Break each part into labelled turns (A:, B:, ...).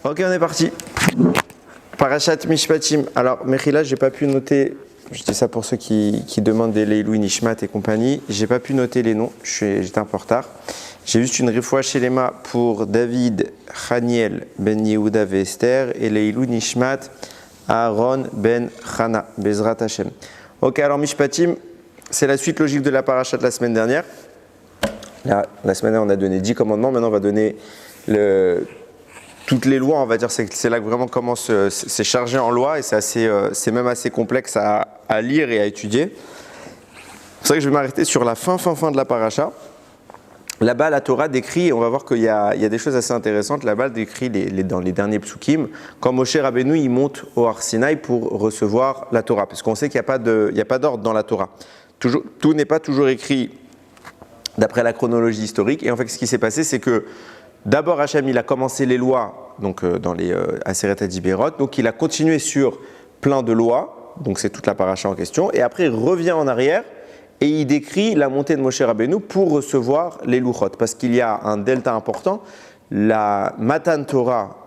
A: Ok, on est parti. Parashat Mishpatim. Alors, Mechila, j'ai pas pu noter, je dis ça pour ceux qui demandent des Leilou, Nishmat et compagnie, j'ai pas pu noter les noms, j'étais un peu en retard. J'ai juste une refoua chez Lema pour David, Chaniel, Ben Yehuda et Esther, et Leilou, Nishmat, Aaron, Ben Chana, Bezrat Hashem. Ok, alors Mishpatim, c'est la suite logique de la parashat de la semaine dernière. Là, la semaine dernière, on a donné 10 commandements, maintenant on va donner toutes les lois, on va dire, c'est là que vraiment commence, c'est chargé en lois et c'est même assez complexe à lire et à étudier. C'est vrai que je vais m'arrêter sur la fin de la paracha. Là-bas, la Torah décrit, et on va voir qu'il y a des choses assez intéressantes, là-bas, elle décrit dans les derniers psukim, quand Moshe Rabbeinu il monte au Har Sinaï pour recevoir la Torah, parce qu'on sait qu'il n'y a pas d'ordre dans la Torah. Tout n'est pas toujours écrit d'après la chronologie historique, et en fait, ce qui s'est passé, c'est que d'abord, Hachem, il a commencé les lois, donc dans les Aseret Adiberot, donc il a continué sur plein de lois, donc c'est toute la paracha en question, et après il revient en arrière, et il décrit la montée de Moshe Rabbeinu pour recevoir les Luchot, parce qu'il y a un delta important, la Matan Torah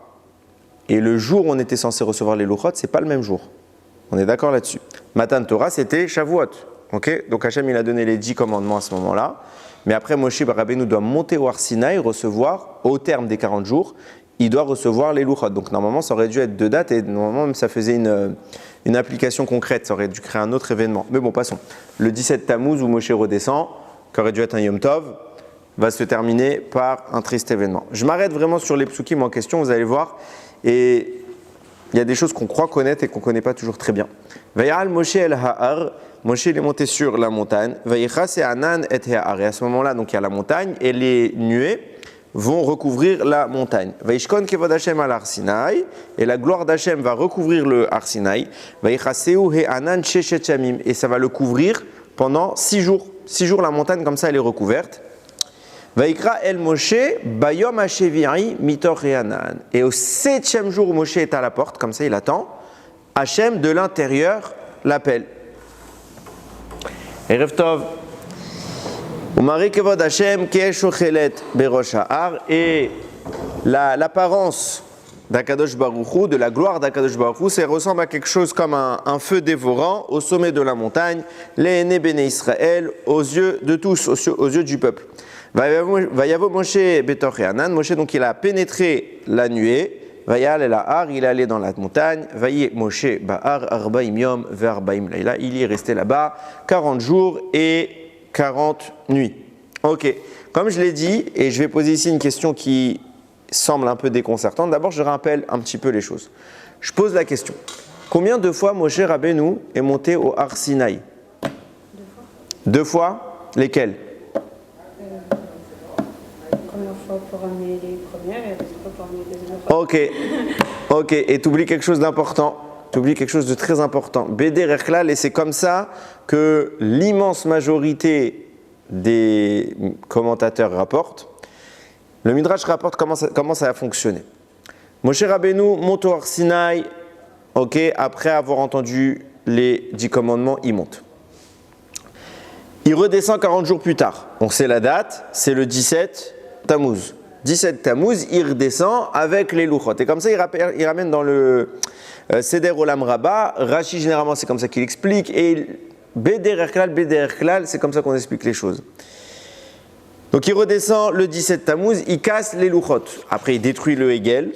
A: et le jour où on était censé recevoir les Luchot, c'est pas le même jour. On est d'accord là-dessus. Matan Torah, c'était Shavuot, ok ? Donc Hachem, il a donné les 10 commandements à ce moment-là. Mais après, Moshe Rabbeinu doit monter au Har Sinaï, recevoir, au terme des 40 jours, il doit recevoir les Luchot. Donc normalement, ça aurait dû être 2 dates et normalement, même ça faisait une application concrète, ça aurait dû créer un autre événement. Mais bon, passons. Le 17 Tammuz, où Moshe redescend, qui aurait dû être un Yom Tov, va se terminer par un triste événement. Je m'arrête vraiment sur les psukim en question, vous allez voir. Et il y a des choses qu'on croit connaître et qu'on ne connaît pas toujours très bien. Vayal Moshe el Ha'ar. Moshe est monté sur la montagne. Vayichas et Anan et Ha'ar. Et à ce moment-là, donc il y a la montagne et les nuées vont recouvrir la montagne. Vayishkon kevod Hashem al Har Sinaï. Et la gloire d'Hashem va recouvrir le Har Sinaï. Vayichaseu he Anan sheshet yamim. Et ça va le couvrir pendant 6 jours. 6 jours, la montagne, comme ça, elle est recouverte. Vayikra el Moshe bayom hashevi'i mitor et Anan. Et au 7e jour où Moshe est à la porte, comme ça, il attend, Hachem de l'intérieur l'appelle. Erev Tov. Umari kevod Hashem ke'eshochelet berosh ha'ar. Et l'apparence d'Akadosh Baruch Hu, de la gloire d'Akadosh Baruch Hu, ça ressemble à quelque chose comme un feu dévorant au sommet de la montagne, l'Ené Béné Israël, aux yeux de tous, aux yeux du peuple. Vayavo Moshe betor et Anan. Moshe, donc, il a pénétré la nuée. Vayal el Har, il est allé dans la montagne. Vaye Moshe ba'ar arbaim yom ve'arbaim layla. Il y est resté là-bas 40 jours et 40 nuits. Ok. Comme je l'ai dit, et je vais poser ici une question qui semble un peu déconcertante. D'abord, je rappelle un petit peu les choses. Je pose la question. Combien de fois Moshe Rabbeinu est monté au Har Sinaï ? 2 fois. Lesquelles ?
B: Première fois pour amener les premières et la deuxième fois pour amener les deuxièmes fois.
A: Ok, et tu oublies quelque chose d'important. Tu oublies quelque chose de très important. Beder Echlal, et c'est comme ça que l'immense majorité des commentateurs rapportent. Le Midrash rapporte comment ça a fonctionné. Moshe Rabbeinu monte au Har Sinaï, ok, après avoir entendu les 10 commandements, il monte. Il redescend 40 jours plus tard. On sait la date, c'est le 17 Tammuz. 17 Tammuz, il redescend avec les Luchot. Et comme ça, il ramène dans le Seder Olam Rabbah. Rashi, généralement, c'est comme ça qu'il explique. Et Beder Klal, c'est comme ça qu'on explique les choses. Donc, il redescend le 17 Tammuz, il casse les Luchot. Après, il détruit le Hegel.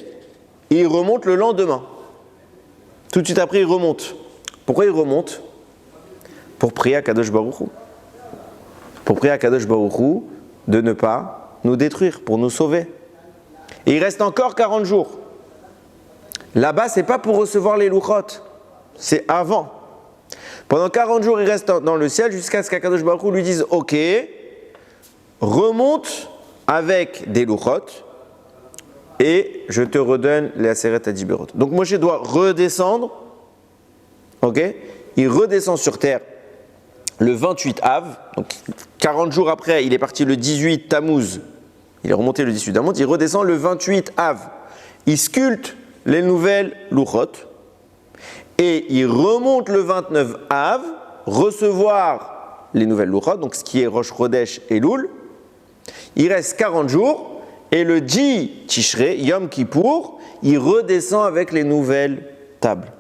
A: Et il remonte le lendemain. Tout de suite après, il remonte. Pourquoi il remonte ? Pour prier à Kadosh Baruch Hu. Pour prier à Kadosh Baruch Hu de ne pas nous détruire, pour nous sauver. Et il reste encore 40 jours. Là-bas, c'est pas pour recevoir les Luchot, c'est avant. Pendant 40 jours, il reste dans le ciel jusqu'à ce qu'Akadosh Baruch Hu lui dise « Ok, remonte avec des Luchot et je te redonne les Aseret Adiberot. » Donc Moshe doit redescendre, ok ? Il redescend sur terre le 28 Av, donc 40 jours après, il est parti le 18 Tammuz. Il est remonté le 18 Tammuz, il redescend le 28 Av. Il sculpte les nouvelles Luchot et il remonte le 29 Av, recevoir les nouvelles Luchot, donc ce qui est Rosh Chodesh et Elul. Il reste 40 jours et le 10 Tishrei, Yom Kippour, il redescend avec les nouvelles tables.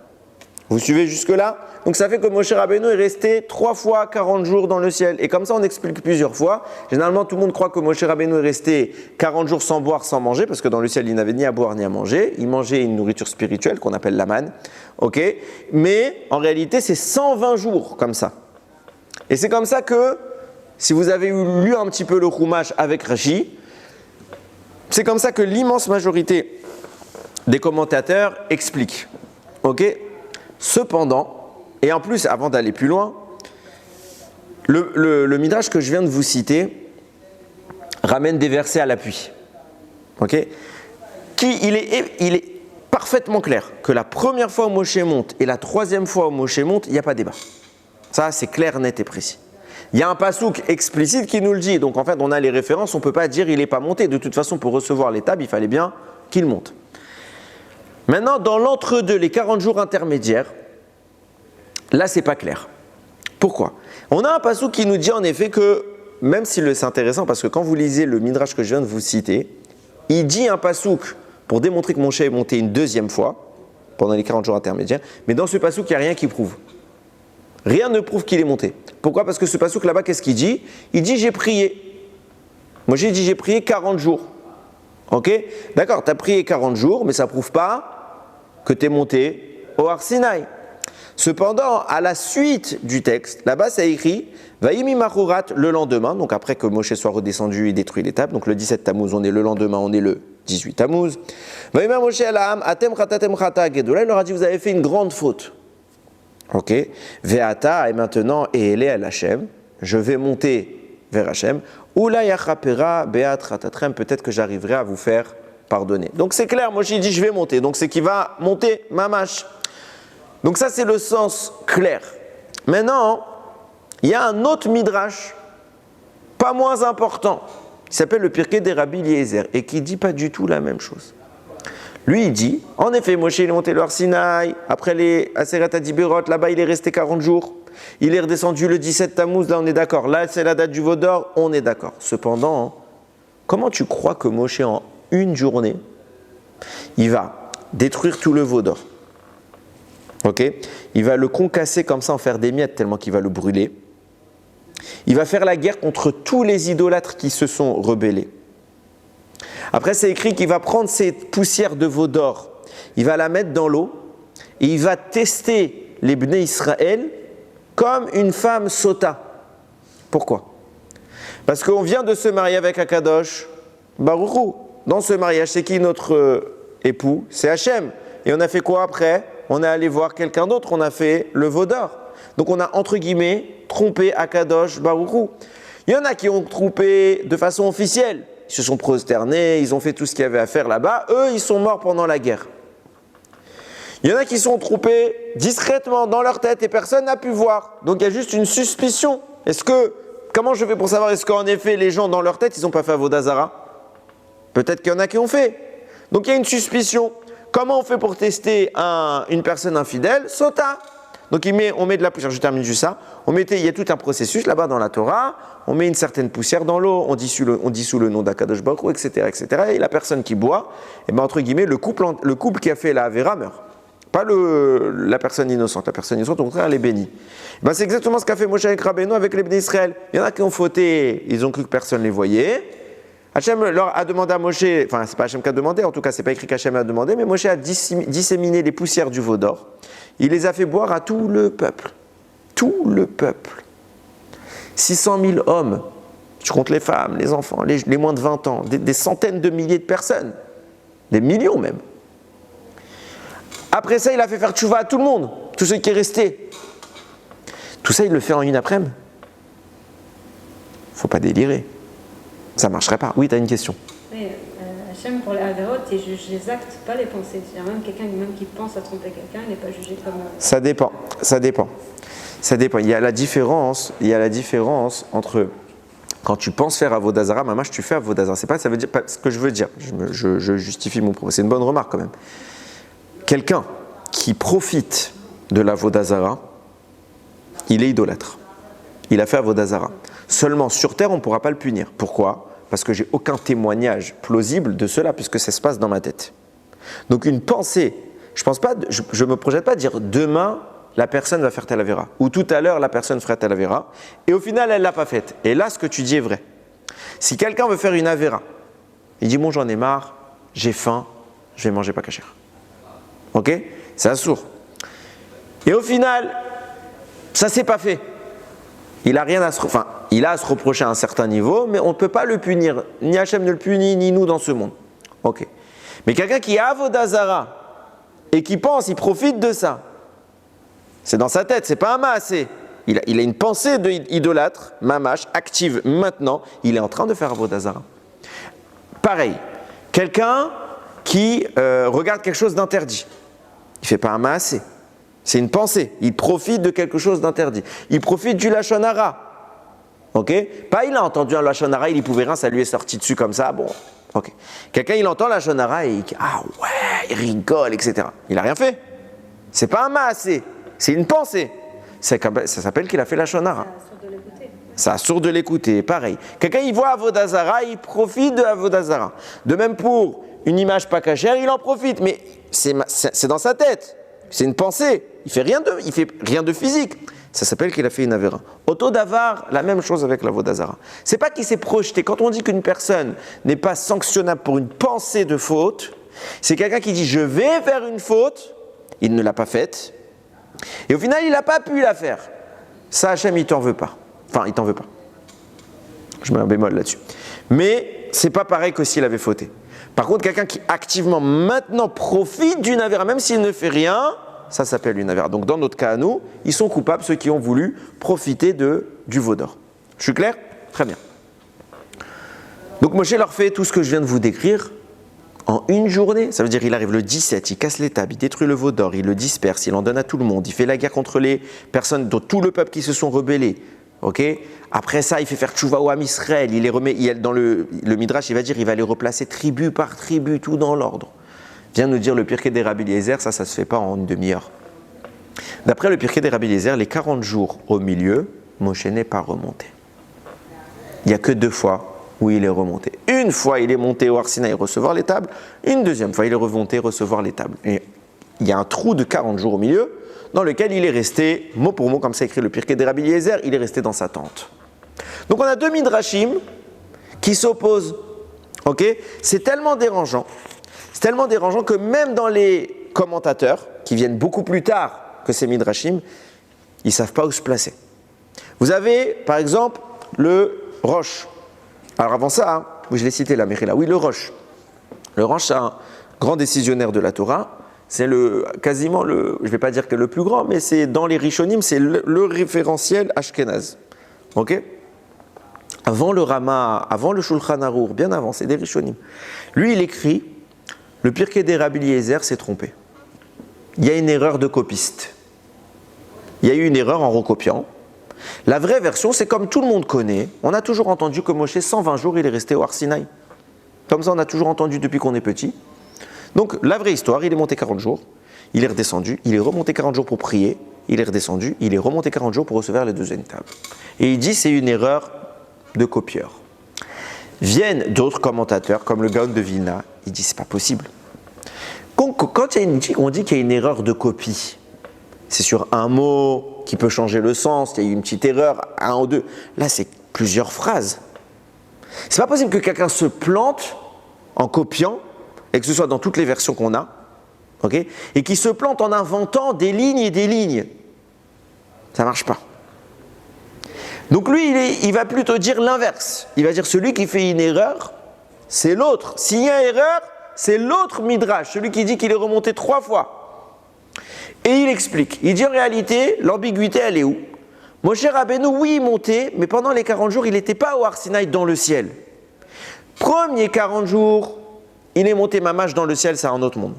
A: Vous suivez jusque-là? Donc ça fait que Moshe Rabbeinu est resté 3 fois 40 jours dans le ciel. Et comme ça, on explique plusieurs fois. Généralement, tout le monde croit que Moshe Rabbeinu est resté 40 jours sans boire, sans manger, parce que dans le ciel, il n'avait ni à boire ni à manger. Il mangeait une nourriture spirituelle qu'on appelle la manne. Okay? Mais en réalité, c'est 120 jours comme ça. Et c'est comme ça que, si vous avez lu un petit peu le Chumash avec Rashi, c'est comme ça que l'immense majorité des commentateurs expliquent. Ok? Cependant, et en plus, avant d'aller plus loin, le midrash que je viens de vous citer ramène des versets à l'appui. Ok? Il est parfaitement clair que la première fois où Moshe monte et la troisième fois où Moshe monte, il n'y a pas de débat. Ça, c'est clair, net et précis. Il y a un pasouk explicite qui nous le dit. Donc en fait, on a les références, on ne peut pas dire il n'est pas monté. De toute façon, pour recevoir les tables, il fallait bien qu'il monte. Maintenant, dans l'entre-deux, les 40 jours intermédiaires, là, c'est pas clair. Pourquoi? On a un pasouk qui nous dit en effet que, même si c'est intéressant, parce que quand vous lisez le midrash que je viens de vous citer, il dit un pasouk pour démontrer que Moshe est monté une deuxième fois, pendant les 40 jours intermédiaires, mais dans ce pasouk, il n'y a rien qui prouve. Rien ne prouve qu'il est monté. Pourquoi? Parce que ce pasouk là-bas, qu'est-ce qu'il dit? Il dit j'ai prié. Moi j'ai dit j'ai prié 40 jours. Ok? D'accord, tu as prié 40 jours, mais ça ne prouve pas que tu es monté au Har Sinaï. Cependant, à la suite du texte, là-bas ça écrit Vayimi Machurat le lendemain, donc après que Moshe soit redescendu et détruit l'étape, donc le 17 Tammuz, on est le lendemain, on est le 18 Tammuz. Vayimi Moshe Alaam, Atem Chatatem Chata Gedola, il leur a dit vous avez fait une grande faute. Ok, Ve'ata, et maintenant, et elle est à Hachem, je vais monter vers Hachem, Oula Yachapera Beat Chatatrem, peut-être que j'arriverai à vous faire pardonner. Donc c'est clair, Moshe dit je vais monter, donc c'est qu'il va monter Mamash. Donc ça c'est le sens clair. Maintenant, il y a un autre midrash, pas moins important, qui s'appelle le Pirkei des Rabbi Eliezer, et qui ne dit pas du tout la même chose. Lui, il dit, en effet, Moshe il est monté le Har Sinaï, après les Aseret Adiberot, là-bas il est resté 40 jours. Il est redescendu le 17 Tammuz, là on est d'accord. Là c'est la date du veau d'or, on est d'accord. Cependant, comment tu crois que Moshe en une journée, il va détruire tout le veau d'or? Ok? Il va le concasser comme ça, en faire des miettes, tellement qu'il va le brûler. Il va faire la guerre contre tous les idolâtres qui se sont rebellés. Après, c'est écrit qu'il va prendre cette poussière de veau d'or, il va la mettre dans l'eau et il va tester les Bnei Israël comme une femme sota. Pourquoi? Parce qu'on vient de se marier avec Akadosh Baruch Hu. Dans ce mariage, c'est qui notre époux? C'est Hachem. Et on a fait quoi après? On est allé voir quelqu'un d'autre, on a fait le veau d'or. Donc on a, entre guillemets, trompé Akadosh Baruch Hu. Il y en a qui ont trompé de façon officielle. Ils se sont prosternés, ils ont fait tout ce qu'il y avait à faire là-bas. Eux, ils sont morts pendant la guerre. Il y en a qui sont trompés discrètement dans leur tête et personne n'a pu voir. Donc il y a juste une suspicion. Comment je fais pour savoir, est-ce qu'en effet, les gens dans leur tête, ils n'ont pas fait Avodah Zara? Peut-être qu'il y en a qui ont fait. Donc il y a une suspicion. Comment on fait pour tester une personne infidèle? Sota. Donc on met de la poussière, je termine juste ça. Il y a tout un processus là-bas dans la Torah. On met une certaine poussière dans l'eau, on dissout le nom d'Akadosh Baruch Hu, etc., etc. Et la personne qui boit, entre guillemets, le couple qui a fait la Avera meurt. Pas la personne innocente. La personne innocente, au contraire, elle est bénie. C'est exactement ce qu'a fait Moshe avec Rabbeinu avec les Bnei Israël. Il y en a qui ont fauté, ils ont cru que personne ne les voyait. Hachem leur a demandé à Moshe, enfin c'est pas Hachem qui a demandé, en tout cas c'est pas écrit qu'Hachem a demandé, mais Moshe a disséminé les poussières du veau d'or. Il les a fait boire à tout le peuple. Tout le peuple. 600 000 hommes. Tu comptes les femmes, les enfants, les moins de 20 ans, des centaines de milliers de personnes. Des millions même. Après ça, il a fait faire tchouva à tout le monde, tous ceux qui est resté. Tout ça, il le fait en une après-midi. Faut pas délirer. Ça marcherait pas. Oui, tu as une question.
B: Oui, Hachem, pour les Averot, il juge les actes, pas les pensées. C'est-à-dire même quelqu'un qui pense à tromper quelqu'un, il n'est pas jugé comme...
A: Ça dépend. Il y a la différence entre quand tu penses faire Avodah Zara, mamash, tu fais Avodah Zara. C'est pas, ça veut dire pas ce que je veux dire. Je justifie mon propos. C'est une bonne remarque quand même. Quelqu'un qui profite de l'Avodah Zara, il est idolâtre. Il a fait Avodah Zara. Seulement sur terre, on ne pourra pas le punir. Pourquoi? Parce que j'ai aucun témoignage plausible de cela, puisque ça se passe dans ma tête. Donc une pensée, je me projette pas à dire demain, la personne va faire telle avéra, ou tout à l'heure, la personne fera telle avéra, et au final, elle ne l'a pas faite. Et là, ce que tu dis est vrai. Si quelqu'un veut faire une avéra, il dit, bon, j'en ai marre, j'ai faim, je vais manger pas kasher. Ok? C'est assourd. Et au final, ça s'est pas fait. Il a rien à il a à se reprocher à un certain niveau, mais on ne peut pas le punir. Ni Hachem ne le punit, ni nous dans ce monde. Ok. Mais quelqu'un qui a Avodah Zara et qui pense, il profite de ça. C'est dans sa tête, c'est pas un maasé. Il a une pensée d'idolâtre, mamash, active maintenant. Il est en train de faire Avodah Zara. Pareil, quelqu'un qui regarde quelque chose d'interdit. Il ne fait pas un maasé. C'est une pensée. Il profite de quelque chose d'interdit. Il profite du Lachon Hara. Ok? Pas il a entendu un Lachon Hara, il y pouvait rien, ça lui est sorti dessus comme ça. Bon, ok. Quelqu'un il entend Lachon Hara et il dit ah ouais, il rigole, etc. Il n'a rien fait. C'est pas un maasé. C'est une pensée. Ça s'appelle qu'il a fait Lachon Hara. Ça assure de l'écouter. Pareil. Quelqu'un il voit Avodah Zara, il profite de Avodah Zara. De même pour une image pas cachère, il en profite, mais c'est dans sa tête. C'est une pensée. Il fait rien de physique. Ça s'appelle qu'il a fait une avéra. Auto d'avar, la même chose avec l'Avodah Zara. C'est pas qu'il s'est projeté. Quand on dit qu'une personne n'est pas sanctionnable pour une pensée de faute, c'est quelqu'un qui dit je vais faire une faute, il ne l'a pas faite, et au final il n'a pas pu la faire. Ça, Hachem, il t'en veut pas. Enfin, il t'en veut pas. Je mets un bémol là-dessus. Mais c'est pas pareil que s'il avait fauté. Par contre, quelqu'un qui activement maintenant profite d'une avéra, même s'il ne fait rien, ça s'appelle une avéra. Donc dans notre cas à nous, ils sont coupables ceux qui ont voulu profiter du veau d'or. Je suis clair? Très bien. Donc Moshe leur fait tout ce que je viens de vous décrire en une journée. Ça veut dire qu'il arrive le 17, il casse les tables, il détruit le veau d'or, il le disperse, il en donne à tout le monde, il fait la guerre contre les personnes, dont tout le peuple qui se sont rebellés. Okay. Après ça, il fait faire tchouva au Ham Israël, il les remet, dans le Midrash, il va dire, il va les replacer tribu par tribu, tout dans l'ordre. Vient nous dire le Pirkei des Rabbi Eliezer, ça se fait pas en une demi-heure. D'après le Pirkei des Rabbi Eliezer, les 40 jours au milieu, Moshe n'est pas remonté. Il n'y a que 2 fois où il est remonté. Une fois, il est monté au Har Sinaï recevoir les tables, une deuxième fois, il est remonté recevoir les tables. Et il y a un trou de 40 jours au milieu, dans lequel il est resté, mot pour mot, comme ça écrit le Pirkei des Rabbi Eliezer, il est resté dans sa tente. Donc on a 2 midrashim qui s'opposent. Okay, c'est tellement dérangeant que même dans les commentateurs, qui viennent beaucoup plus tard que ces midrashim, ils ne savent pas où se placer. Vous avez, par exemple, le Rosh. Alors avant ça, je l'ai cité la Mechila. Oui, le Rosh. Le Rosh, c'est un grand décisionnaire de la Torah. C'est quasiment je ne vais pas dire que le plus grand, mais c'est dans les Rishonim, c'est le référentiel Ashkenaz. Ok? Avant le Rama, avant le Shulchan Arour, bien avant, c'est des Rishonim. Lui, il écrit, le Pirkei des Rabbi Eliezer s'est trompé. Il y a une erreur de copiste. Il y a eu une erreur en recopiant. La vraie version, c'est comme tout le monde connaît. On a toujours entendu que Moshe, 120 jours, il est resté au Har Sinaï. Comme ça, on a toujours entendu depuis qu'on est petit. Donc, la vraie histoire, il est monté 40 jours, il est redescendu, il est remonté 40 jours pour prier, il est redescendu, il est remonté 40 jours pour recevoir les 2e tables. Et il dit c'est une erreur de copieur. Viennent d'autres commentateurs, comme le Gaon de Vilna, il dit c'est pas possible. Quand on dit qu'il y a une erreur de copie, c'est sur un mot qui peut changer le sens, il y a eu une petite erreur, 1 ou 2. Là, c'est plusieurs phrases. C'est pas possible que quelqu'un se plante en copiant, et que ce soit dans toutes les versions qu'on a, okay, et qu'il se plante en inventant des lignes et des lignes. Ça marche pas. Donc lui, il va plutôt dire l'inverse. Il va dire celui qui fait une erreur, c'est l'autre. S'il y a erreur, c'est l'autre midrash, celui qui dit qu'il est remonté 3 fois. Et il explique. Il dit en réalité, l'ambiguïté, elle est où? Moshe Rabbeinu, oui, il montait, mais pendant les 40 jours, il n'était pas au Har Sinaï dans le ciel. Premier 40 jours, il est monté mamash dans le ciel, c'est un autre monde.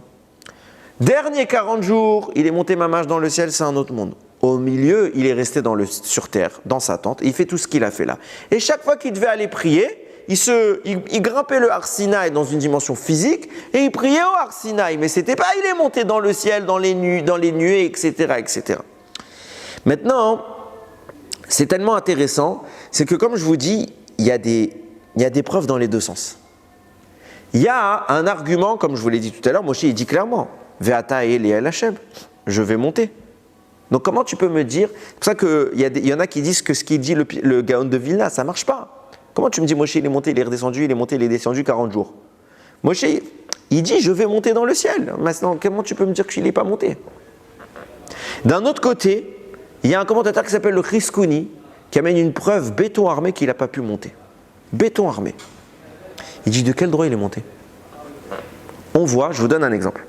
A: Dernier 40 jours, il est monté mamash dans le ciel, c'est un autre monde. Au milieu, il est resté sur terre, dans sa tente, et il fait tout ce qu'il a fait là. Et chaque fois qu'il devait aller prier, il grimpait le Har Sinaï dans une dimension physique, et il priait au Har Sinaï. Mais c'était pas, il est monté dans le ciel, dans les nuées, etc., etc. Maintenant, c'est tellement intéressant, c'est que comme je vous dis, il y a des il y a des preuves dans les deux sens. Il y a un argument, comme je vous l'ai dit tout à l'heure, Moshe il dit clairement, Ve'ata el Hashem, je vais monter. Donc comment tu peux me dire, c'est pour ça qu'il y en a qui disent que ce qu'il dit le Gaon de Vilna, ça ne marche pas. Comment tu me dis Moshe il est monté, il est redescendu, il est monté, il est descendu 40 jours. Moshe, il dit je vais monter dans le ciel. Maintenant, comment tu peux me dire qu'il n'est pas monté? D'un autre côté, il y a un commentateur qui s'appelle le Chris-Kouni qui amène une preuve béton armé qu'il n'a pas pu monter. Béton armé. Il dit de quel droit il est monté? On voit, je vous donne un exemple.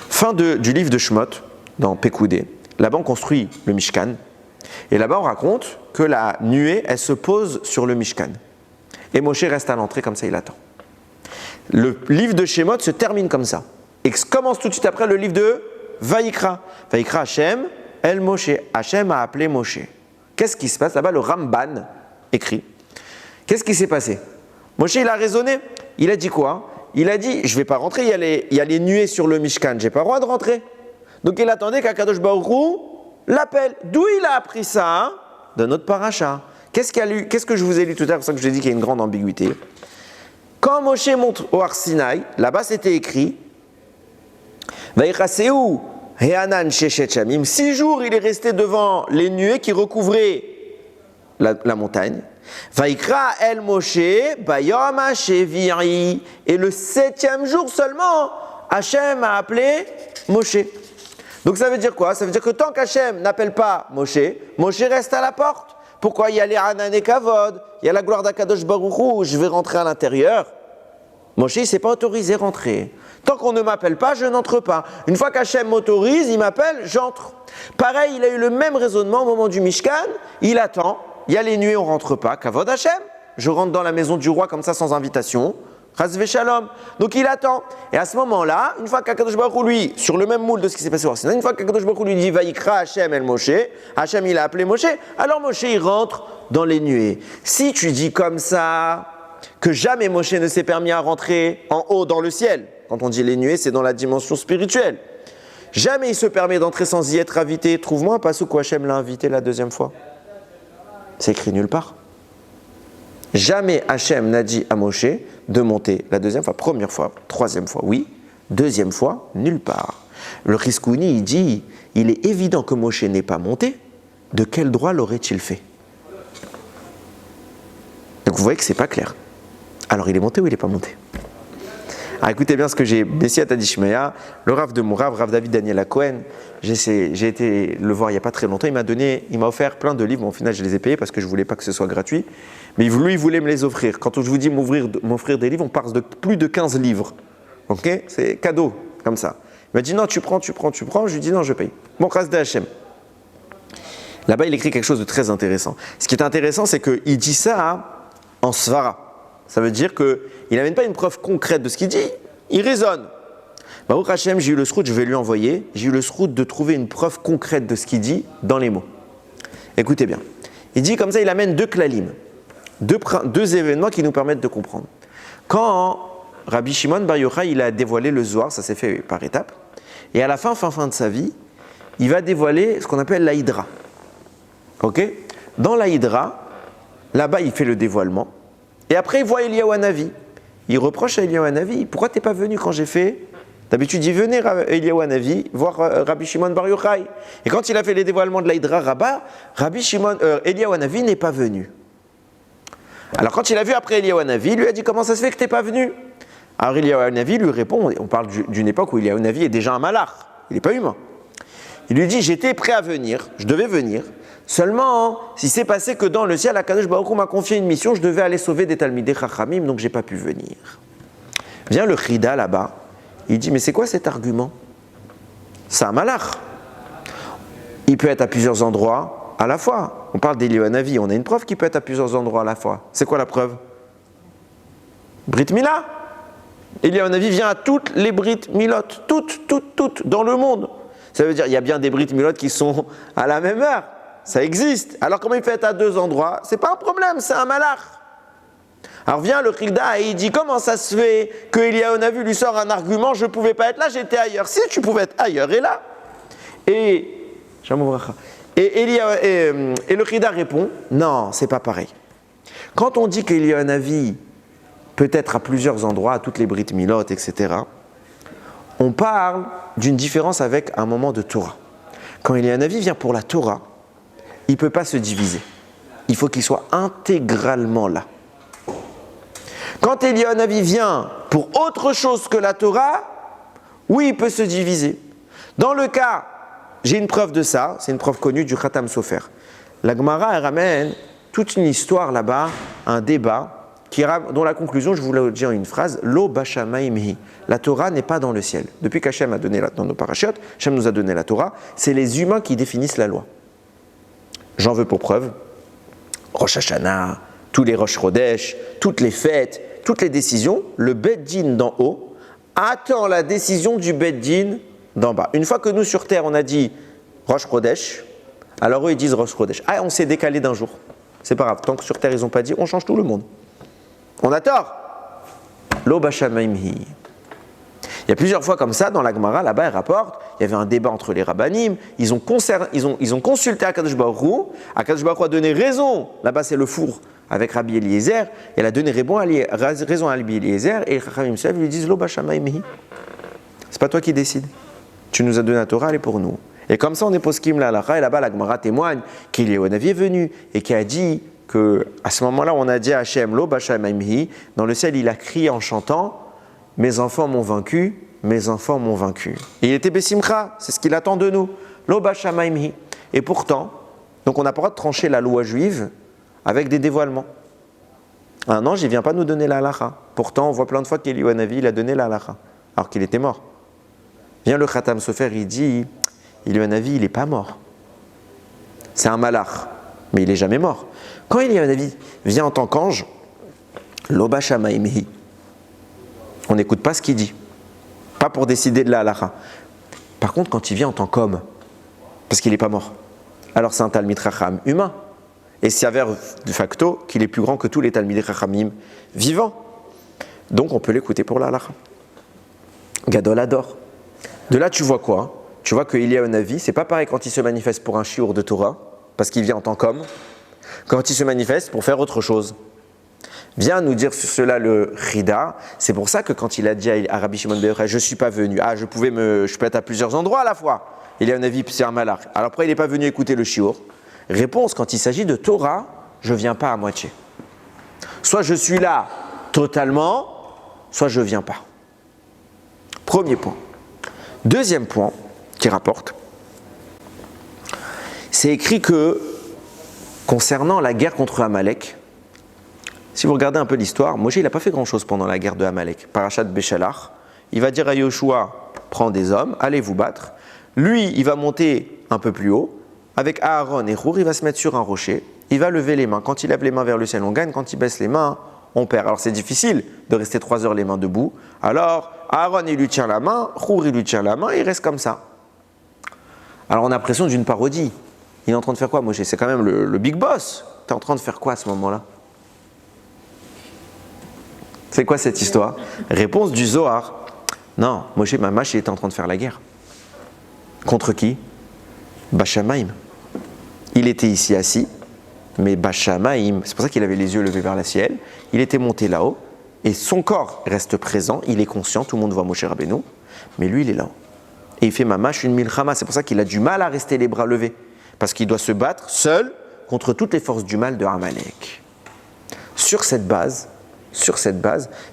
A: Fin du livre de Shemot, dans Pekoudé, là-bas on construit le Mishkan. Et là-bas on raconte que la nuée, elle se pose sur le Mishkan. Et Moshe reste à l'entrée, comme ça il attend. Le livre de Shemot se termine comme ça. Et commence tout de suite après le livre de Vaïkra. Vaïkra Hashem, El Moshe. Hashem a appelé Moshe. Qu'est-ce qui se passe? Là-bas le Ramban écrit. Qu'est-ce qui s'est passé? Moshe il a raisonné. Il a dit quoi? Il a dit, je ne vais pas rentrer, il y a les nuées sur le Mishkan, je n'ai pas le droit de rentrer. Donc il attendait qu'Akadosh Baruch Hu l'appelle. D'où il a appris ça? De notre paracha. Qu'est-ce que je vous ai lu tout à l'heure? C'est pour ça que je vous ai dit qu'il y a une grande ambiguïté. Quand Moshe monte au Har Sinaï, là-bas c'était écrit Vaïchaseu Heanan Sheshet Shamim. 6 jours il est resté devant les nuées qui recouvraient la montagne. Vaïkra el Moshe Bayom Hasheviri. Et le 7e jour seulement, Hachem a appelé Moshe. Donc ça veut dire quoi? Ça veut dire que tant qu'Hachem n'appelle pas Moshe, Moshe reste à la porte. Pourquoi? Il y a les Hanan et Kavod, il y a la gloire d'Akadosh Baruch Hu, je vais rentrer à l'intérieur. Moshe il ne s'est pas autorisé à rentrer. Tant qu'on ne m'appelle pas, je n'entre pas. Une fois qu'Hachem m'autorise, il m'appelle, j'entre. Pareil, il a eu le même raisonnement au moment du Mishkan, il attend. Il y a les nuées, on ne rentre pas. Kavod Hashem, je rentre dans la maison du roi comme ça sans invitation. Chas v'shalom. Donc il attend. Et à ce moment-là, une fois qu'Akadosh Baruch Hu, lui, sur le même moule de ce qui s'est passé au Sinaï, une fois qu'Akadosh Baruch Hu lui dit Vaïkra Hashem el Moshe, Hashem il a appelé Moshe, alors Moshe il rentre dans les nuées. Si tu dis comme ça, que jamais Moshe ne s'est permis à rentrer en haut dans le ciel, quand on dit les nuées, c'est dans la dimension spirituelle. Jamais il se permet d'entrer sans y être invité. Trouve-moi un passage où Hashem l'a invité la deuxième fois. C'est écrit nulle part. Jamais Hachem n'a dit à Moshe de monter la deuxième fois, première fois, troisième fois, oui, deuxième fois, nulle part. Le Chris-Kouni, il dit, il est évident que Moshe n'est pas monté, de quel droit l'aurait-il fait? Donc vous voyez que c'est pas clair. Alors il est monté ou il n'est pas monté? Alors écoutez bien ce que j'ai, Bessiat Adishmeya, le Rav de mon Rav David Daniel Cohen, j'ai été le voir il n'y a pas très longtemps, il m'a offert plein de livres, mais au final je les ai payés parce que je ne voulais pas que ce soit gratuit, mais lui il voulait me les offrir. Quand je vous dis m'offrir des livres, on parle de plus de 15 livres, ok? C'est cadeau, comme ça. Il m'a dit non, tu prends, je lui dis non, je paye. Bon, grâce de Hachem. Là-bas il écrit quelque chose de très intéressant. Ce qui est intéressant, c'est qu'il dit ça en svara. Ça veut dire qu'il n'amène pas une preuve concrète de ce qu'il dit, il raisonne. Baruch Hashem, j'ai eu le srout, je vais lui envoyer, j'ai eu le srout de trouver une preuve concrète de ce qu'il dit dans les mots. Écoutez bien. Il dit comme ça, il amène 2 klalim, deux événements qui nous permettent de comprendre. Quand Rabbi Shimon Bar Yochai, il a dévoilé le Zohar, ça s'est fait par étapes, et à la fin de sa vie, il va dévoiler ce qu'on appelle la Hydra. Ok? Dans la Hydra, là-bas, il fait le dévoilement. Et après, il voit Eliyahu Hanavi. Il reproche à Eliyahu Hanavi, pourquoi tu n'es pas venu quand j'ai fait? D'habitude, il venait Eliyahu Hanavi voir Rabbi Shimon Bar Yochai. Et quand il a fait les dévoilements de la Hydra Rabbah, Eliyahu Hanavi n'est pas venu. Alors quand il a vu après Eliyahu Hanavi, il lui a dit comment ça se fait que tu n'es pas venu? Alors Eliyahu Hanavi lui répond, on parle d'une époque où Eliyahu Hanavi est déjà un malach, il n'est pas humain. Il lui dit, j'étais prêt à venir, je devais venir. Seulement, s'il s'est passé que dans le ciel, Akadosh Baruch Hu m'a confié une mission, je devais aller sauver des Talmidei Chachamim, donc je n'ai pas pu venir. Vient le Chida là-bas, il dit, mais c'est quoi cet argument? C'est un malach. Il peut être à plusieurs endroits à la fois. On parle d'Eliyahu Hanavi, on a une preuve qu'il peut être à plusieurs endroits à la fois. C'est quoi la preuve? Brit Mila. Eliyahu Hanavi vient à toutes les Brit Milot, toutes, dans le monde. Ça veut dire qu'il y a bien des Brit Milot qui sont à la même heure. Ça existe. Alors comment il fait être à 2 endroits? C'est pas un problème, c'est un malach. Alors vient le Childa et il dit comment ça se fait que Eliyahu Hanavi lui sort un argument, je ne pouvais pas être là, j'étais ailleurs. Si tu pouvais être ailleurs et là. Et le Childa répond non, c'est pas pareil. Quand on dit qu'il y a un avis, peut-être à plusieurs endroits, à toutes les Brit Milot, etc., on parle d'une différence avec un moment de Torah. Quand il y a un avis vient pour la Torah, il ne peut pas se diviser. Il faut qu'il soit intégralement là. Quand il y a un avis vient pour autre chose que la Torah, oui, il peut se diviser. Dans le cas, j'ai une preuve de ça, c'est une preuve connue du Khatam Sofer. La Gemara elle ramène toute une histoire là-bas, un débat, dont la conclusion, je vous l'ai dit en une phrase, Lo Bashamayimhi. La Torah n'est pas dans le ciel. Depuis qu'Hachem a donné dans nos parachutes, Hachem nous a donné la Torah, c'est les humains qui définissent la loi. J'en veux pour preuve, Rosh Hashanah, tous les Rosh Chodesh, toutes les fêtes, toutes les décisions, le Beth Din d'en haut attend la décision du Beth Din d'en bas. Une fois que nous sur terre on a dit Rosh Chodesh, alors eux ils disent Rosh Chodesh. Ah, on s'est décalé d'un jour. C'est pas grave, tant que sur terre ils n'ont pas dit, on change tout le monde. On a tort. Lo Bashamayimhi. Il y a plusieurs fois comme ça dans la Gemara, là-bas, elle rapporte, il y avait un débat entre les rabbanim, ils ont consulté Akadosh Baruch Hu, Akadosh Baruch Hu a donné raison, là-bas c'est le four avec Rabbi Eliezer, elle a donné raison à Rabbi Eliezer, et les Chachamim lui disent Lo Bashamayimhi. C'est pas toi qui décides. Tu nous as donné la Torah, elle est pour nous. Et comme ça on est poskim la halakha, et là-bas la Gemara témoigne qu'Eliyahu est venu et qui a dit qu'à ce moment-là on a dit à Hachem Lo Bashamayimhi, dans le ciel il a crié en chantant mes enfants m'ont vaincu, mes enfants m'ont vaincu. Et il était Bessimcha, c'est ce qu'il attend de nous. Lo Bashamayimhi. Et pourtant, donc on n'a pas le droit de trancher la loi juive avec des dévoilements. Un ange, il ne vient pas nous donner la halakha. Pourtant, on voit plein de fois qu'Eliyahu il a donné la halakha, alors qu'il était mort. Vient le Khatam Sofer, il dit Eliyahu il n'est pas mort. C'est un malach, mais il n'est jamais mort. Quand Eliyahu vient en tant qu'ange, Lo Bashamayimhi, on n'écoute pas ce qu'il dit. Pas pour décider de la halakha. Par contre, quand il vient en tant qu'homme, parce qu'il n'est pas mort, alors c'est un Talmid Chacham humain. Et il s'avère de facto qu'il est plus grand que tous les Talmidei Chachamim vivants. Donc on peut l'écouter pour la halakha. Gadol adore. De là, tu vois quoi? Tu vois qu'il y a un avis. C'est pas pareil quand il se manifeste pour un shiur de Torah, parce qu'il vient en tant qu'homme, quand il se manifeste pour faire autre chose. Vient nous dire sur cela le Chida. C'est pour ça que quand il a dit à Rabbi Shimon ben Yochai, je ne suis pas venu. Ah, je peux être à plusieurs endroits à la fois. Il y a un avis, c'est un malach. Alors pourquoi il n'est pas venu écouter le shiur? Réponse, quand il s'agit de Torah, je ne viens pas à moitié. Soit je suis là totalement, soit je ne viens pas. Premier point. Deuxième point qui rapporte, c'est écrit que concernant la guerre contre Amalek, si vous regardez un peu l'histoire, Moshe il n'a pas fait grand-chose pendant la guerre de Amalek. Parashat Béchalach, il va dire à Yoshua, prends des hommes, allez vous battre. Lui, il va monter un peu plus haut. Avec Aaron et Hur, il va se mettre sur un rocher. Il va lever les mains. Quand il lève les mains vers le ciel, on gagne. Quand il baisse les mains, on perd. Alors c'est difficile de rester 3 heures les mains debout. Alors Aaron, il lui tient la main. Hur, il lui tient la main et il reste comme ça. Alors on a l'impression d'une parodie. Il est en train de faire quoi, Moshe? C'est quand même le big boss. Tu es en train de faire quoi à ce moment-là? C'est quoi cette histoire? Réponse du Zohar. Non, Moshe Mamash, il était en train de faire la guerre. Contre qui? Bashamayim. Il était ici assis, mais Bashamayim, c'est pour ça qu'il avait les yeux levés vers le ciel, il était monté là-haut, et son corps reste présent, il est conscient, tout le monde voit Moshe Rabbeinu, mais lui il est là-haut. Et il fait Mamash une milchama, c'est pour ça qu'il a du mal à rester les bras levés, parce qu'il doit se battre seul contre toutes les forces du mal de Amalek. Sur cette base,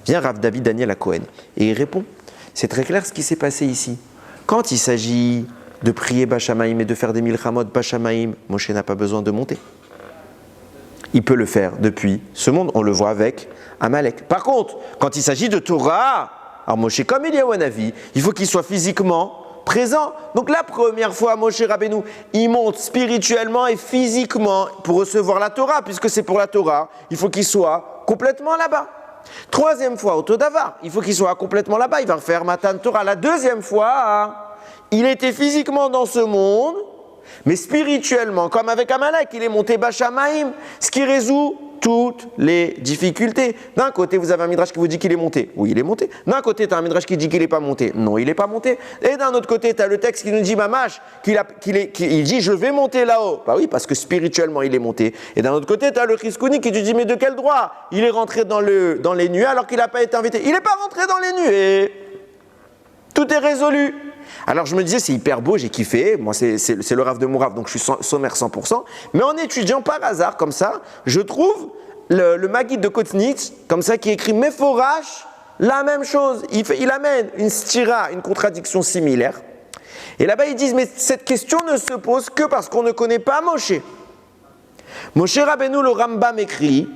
A: vient Rav David Daniel à Cohen, et il répond, c'est très clair ce qui s'est passé ici. Quand il s'agit de prier Bashamayim et de faire des milchamot Bashamayim, Moshe n'a pas besoin de monter. Il peut le faire depuis ce monde, on le voit avec Amalek. Par contre, quand il s'agit de Torah, alors Moshe, comme il y a un avis, il faut qu'il soit physiquement présent. Donc la première fois, Moshe Rabbeinu, il monte spirituellement et physiquement pour recevoir la Torah, puisque c'est pour la Torah, il faut qu'il soit complètement là-bas. Troisième fois, au Todavar, il faut qu'il soit complètement là-bas, il va faire Matan Torah. La deuxième fois, il était physiquement dans ce monde, mais spirituellement, comme avec Amalek, il est monté Bashamayim, ce qui résout toutes les difficultés. D'un côté, vous avez un midrash qui vous dit qu'il est monté. Oui, il est monté. D'un côté, tu as un midrash qui dit qu'il n'est pas monté. Non, il n'est pas monté. Et d'un autre côté, tu as le texte qui nous dit, Mamash, il dit, je vais monter là-haut. Bah oui, parce que spirituellement, il est monté. Et d'un autre côté, tu as le Chizkouni qui te dit, mais de quel droit il est rentré dans les nuées alors qu'il n'a pas été invité. Il n'est pas rentré dans les nuées. Tout est résolu. Alors je me disais, c'est hyper beau, j'ai kiffé. Moi, c'est le Rav de Mourav, donc je suis sommaire 100%. Mais en étudiant par hasard, comme ça, je trouve le Maguide de Kotnitz, comme ça, qui écrit Meforash, la même chose. Il amène une stira, une contradiction similaire. Et là-bas, ils disent, mais cette question ne se pose que parce qu'on ne connaît pas Moshe. Moshe Rabbeinu, le Rambam écrit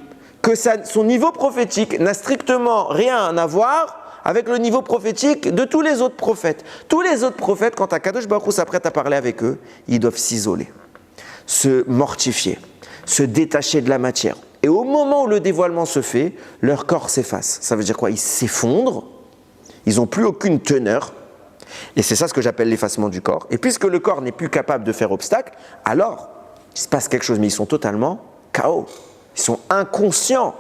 A: que son niveau prophétique n'a strictement rien à voir avec le niveau prophétique de tous les autres prophètes. Tous les autres prophètes, quand Akadosh Baruch Hu s'apprête à parler avec eux, ils doivent s'isoler, se mortifier, se détacher de la matière. Et au moment où le dévoilement se fait, leur corps s'efface. Ça veut dire quoi? Ils s'effondrent, ils n'ont plus aucune teneur. Et c'est ça ce que j'appelle l'effacement du corps. Et puisque le corps n'est plus capable de faire obstacle, alors il se passe quelque chose, mais ils sont totalement KO. Ils sont inconscients.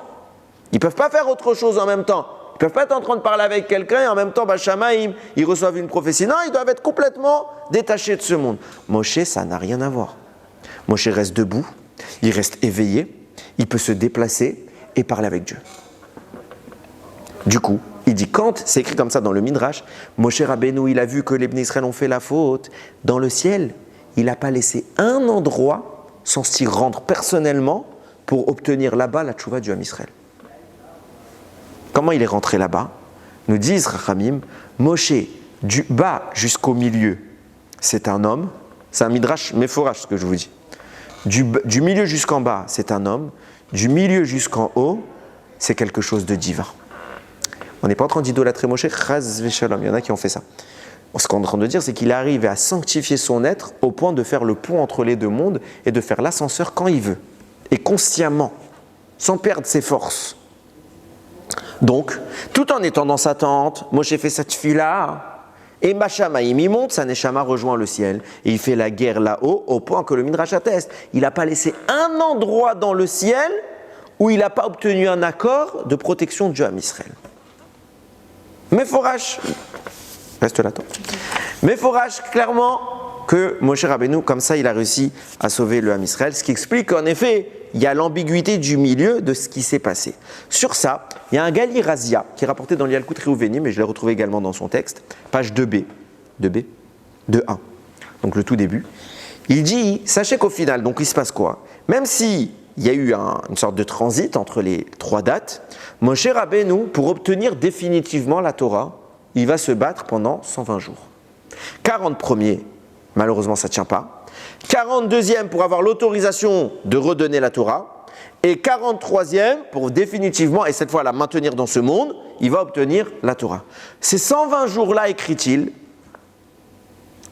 A: Ils ne peuvent pas faire autre chose en même temps. Ils ne peuvent pas être en train de parler avec quelqu'un et en même temps, Shamaïm, ils reçoivent une prophétie. Non, ils doivent être complètement détachés de ce monde. Moshe, ça n'a rien à voir. Moshe reste debout, il reste éveillé, il peut se déplacer et parler avec Dieu. Du coup, il dit, quand c'est écrit comme ça dans le Midrash, Moshe Rabbeinu, il a vu que les Bnei Israël ont fait la faute. Dans le ciel, il n'a pas laissé un endroit sans s'y rendre personnellement pour obtenir là-bas la tchouva du Ham Israël. Comment il est rentré là-bas? Nous disent Rachamim, Moshe, du bas jusqu'au milieu, c'est un homme. C'est un midrash méphorage, ce que je vous dis. Du milieu jusqu'en bas, c'est un homme. Du milieu jusqu'en haut, c'est quelque chose de divin. On n'est pas en train d'idolâtrer Moshe, chaz v'shalom. Il y en a qui ont fait ça. Ce qu'on est en train de dire, c'est qu'il est arrivé à sanctifier son être au point de faire le pont entre les deux mondes et de faire l'ascenseur quand il veut. Et consciemment, sans perdre ses forces. Donc, tout en étant dans sa tente, Moshe fait cette tefila, et Mashamaïm, il monte, sa neshama rejoint le ciel, et il fait la guerre là-haut, au point que le Midrash atteste. Il n'a pas laissé un endroit dans le ciel où il n'a pas obtenu un accord de protection du Ham Israël. Meforash, reste là, toi. Meforash, clairement, que Moshe Rabbeinu, comme ça, il a réussi à sauver le Ham Israël, ce qui explique qu'en effet, il y a l'ambiguïté du milieu de ce qui s'est passé. Sur ça, il y a un Gali Razia qui est rapporté dans l'Yalkut Réouveni, mais je l'ai retrouvé également dans son texte, page 2b, 2b, 2.1, donc le tout début. Il dit, sachez qu'au final, donc il se passe quoi? Même si il y a eu une sorte de transit entre les trois dates, Moshe Rabbeinu, pour obtenir définitivement la Torah, il va se battre pendant 120 jours. 40 premiers, malheureusement ça ne tient pas. 42e pour avoir l'autorisation de redonner la Torah. Et 43e pour définitivement, et cette fois la maintenir dans ce monde, il va obtenir la Torah. Ces 120 jours-là, écrit-il,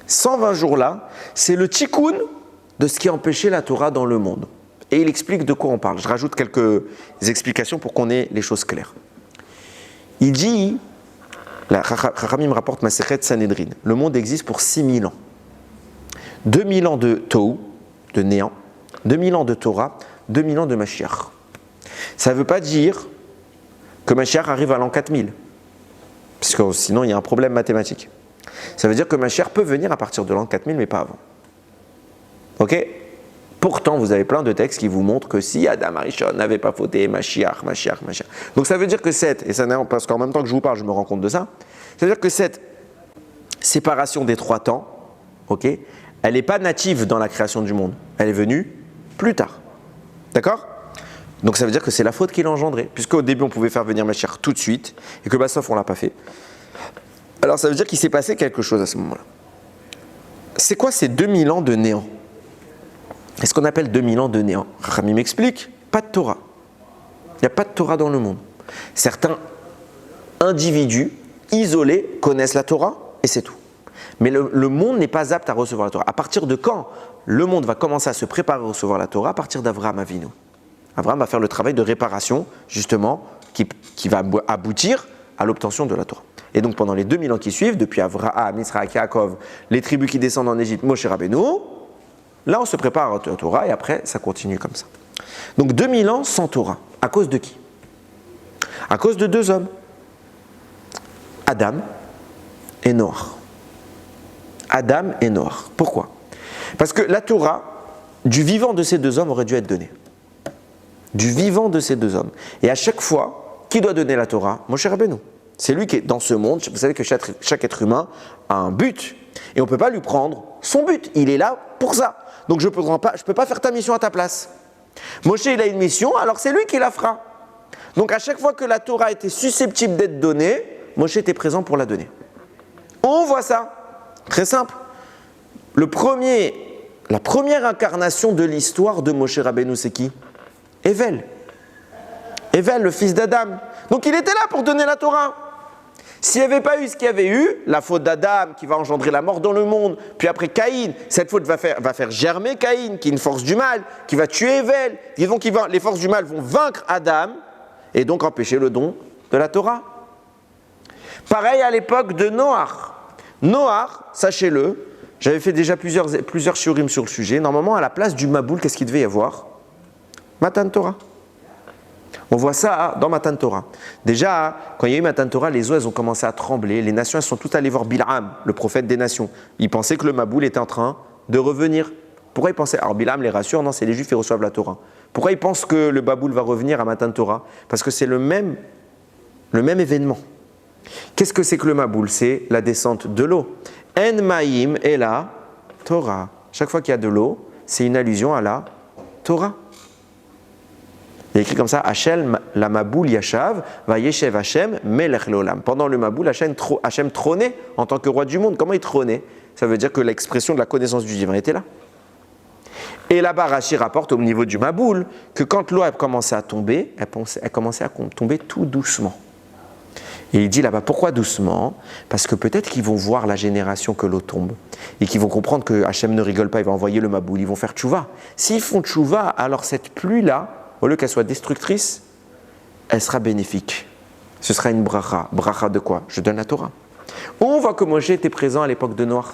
A: 120 jours-là, c'est le tikkun de ce qui empêchait la Torah dans le monde. Et il explique de quoi on parle. Je rajoute quelques explications pour qu'on ait les choses claires. Il dit, Chachamim rapporte Masechet Sanhedrin, le monde existe pour 6000 ans. 2000 ans de Tohu, de néant, 2000 ans de Torah, 2000 ans de Mashiach. Ça ne veut pas dire que Mashiach arrive à l'an 4000, parce que sinon il y a un problème mathématique. Ça veut dire que Mashiach peut venir à partir de l'an 4000, mais pas avant. Ok? Pourtant, vous avez plein de textes qui vous montrent que si Adam Arishon n'avait pas fauté, Mashiach. Donc ça veut dire que parce qu'en même temps que je vous parle, je me rends compte de ça, ça veut dire que cette séparation des trois temps, ok, elle n'est pas native dans la création du monde. Elle est venue plus tard. D'accord? Donc ça veut dire que c'est la faute qui l'a engendré. Puisqu'au début, on pouvait faire venir Mashiach tout de suite, et que sauf on ne l'a pas fait. Alors ça veut dire qu'il s'est passé quelque chose à ce moment-là. C'est quoi ces 2000 ans de néant? Qu'est-ce qu'on appelle 2000 ans de néant? Rami m'explique, pas de Torah. Il n'y a pas de Torah dans le monde. Certains individus isolés connaissent la Torah, et c'est tout. Mais le monde n'est pas apte à recevoir la Torah. À partir de quand le monde va commencer à se préparer à recevoir la Torah? À partir d'Avraham Avinu. Avraham va faire le travail de réparation, justement, qui va aboutir à l'obtention de la Torah. Et donc pendant les 2000 ans qui suivent, depuis Avraham, Yitzhak, Yaakov, les tribus qui descendent en Égypte, Moshe Rabbeinu, là on se prépare à la Torah et après ça continue comme ça.
C: Donc 2000 ans sans Torah. À cause de qui? À cause de deux hommes. Adam et Noach. Adam et Noach. Pourquoi? Parce que la Torah, du vivant de ces deux hommes, aurait dû être donnée. Du vivant de ces deux hommes. Et à chaque fois, qui doit donner la Torah? Moshe Rabbeinu. C'est lui qui est dans ce monde. Vous savez que chaque être humain a un but. Et on ne peut pas lui prendre son but. Il est là pour ça. Donc je ne peux pas faire ta mission à ta place. Moshe, il a une mission, alors c'est lui qui la fera. Donc à chaque fois que la Torah était susceptible d'être donnée, Moshe était présent pour la donner. On voit ça. Très simple. La première incarnation de l'histoire de Moshe Rabbeinu, c'est qui? Hevel. Hevel, le fils d'Adam. Donc il était là pour donner la Torah. S'il n'y avait pas eu ce qu'il y avait eu, la faute d'Adam qui va engendrer la mort dans le monde, puis après Caïn, cette faute va faire germer Caïn, qui est une force du mal, qui va tuer Hevel. Et donc les forces du mal vont vaincre Adam et donc empêcher le don de la Torah. Pareil à l'époque de Noach. Noach, sachez-le, j'avais fait déjà plusieurs shiurim sur le sujet. Normalement, à la place du Maboul, qu'est-ce qu'il devait y avoir? Matan Torah. On voit ça dans Matan Torah. Déjà, quand il y a eu Matan Torah, les eaux elles ont commencé à trembler. Les nations elles sont toutes allées voir Bil'am, le prophète des nations. Ils pensaient que le Maboul était en train de revenir. Pourquoi ils pensaient? Alors Bil'am les rassure, non, c'est les Juifs qui reçoivent la Torah. Pourquoi ils pensent que le Maboul va revenir à Matan Torah? Parce que c'est le même événement. Qu'est-ce que c'est que le Maboul? C'est la descente de l'eau. En Maïm et la Torah. Chaque fois qu'il y a de l'eau, c'est une allusion à la Torah. Il est écrit comme ça, Hachem la Maboul Yashav, va Yeshev Hachem Melech Leolam. Pendant le Maboul, Hachem trônait en tant que roi du monde. Comment il trônait? Ça veut dire que l'expression de la connaissance du divin était là. Et là-bas, Rashi rapporte au niveau du Maboul que quand l'eau a commencé à tomber, elle commençait à tomber tout doucement. Et il dit là-bas, pourquoi doucement? Parce que peut-être qu'ils vont voir la génération que l'eau tombe et qu'ils vont comprendre que Hachem ne rigole pas, il va envoyer le Maboul, ils vont faire tchouva. S'ils font tchouva, alors cette pluie-là, au lieu qu'elle soit destructrice, elle sera bénéfique. Ce sera une bracha. Bracha de quoi? Je donne la Torah. On voit que Moshe était présent à l'époque de Noach.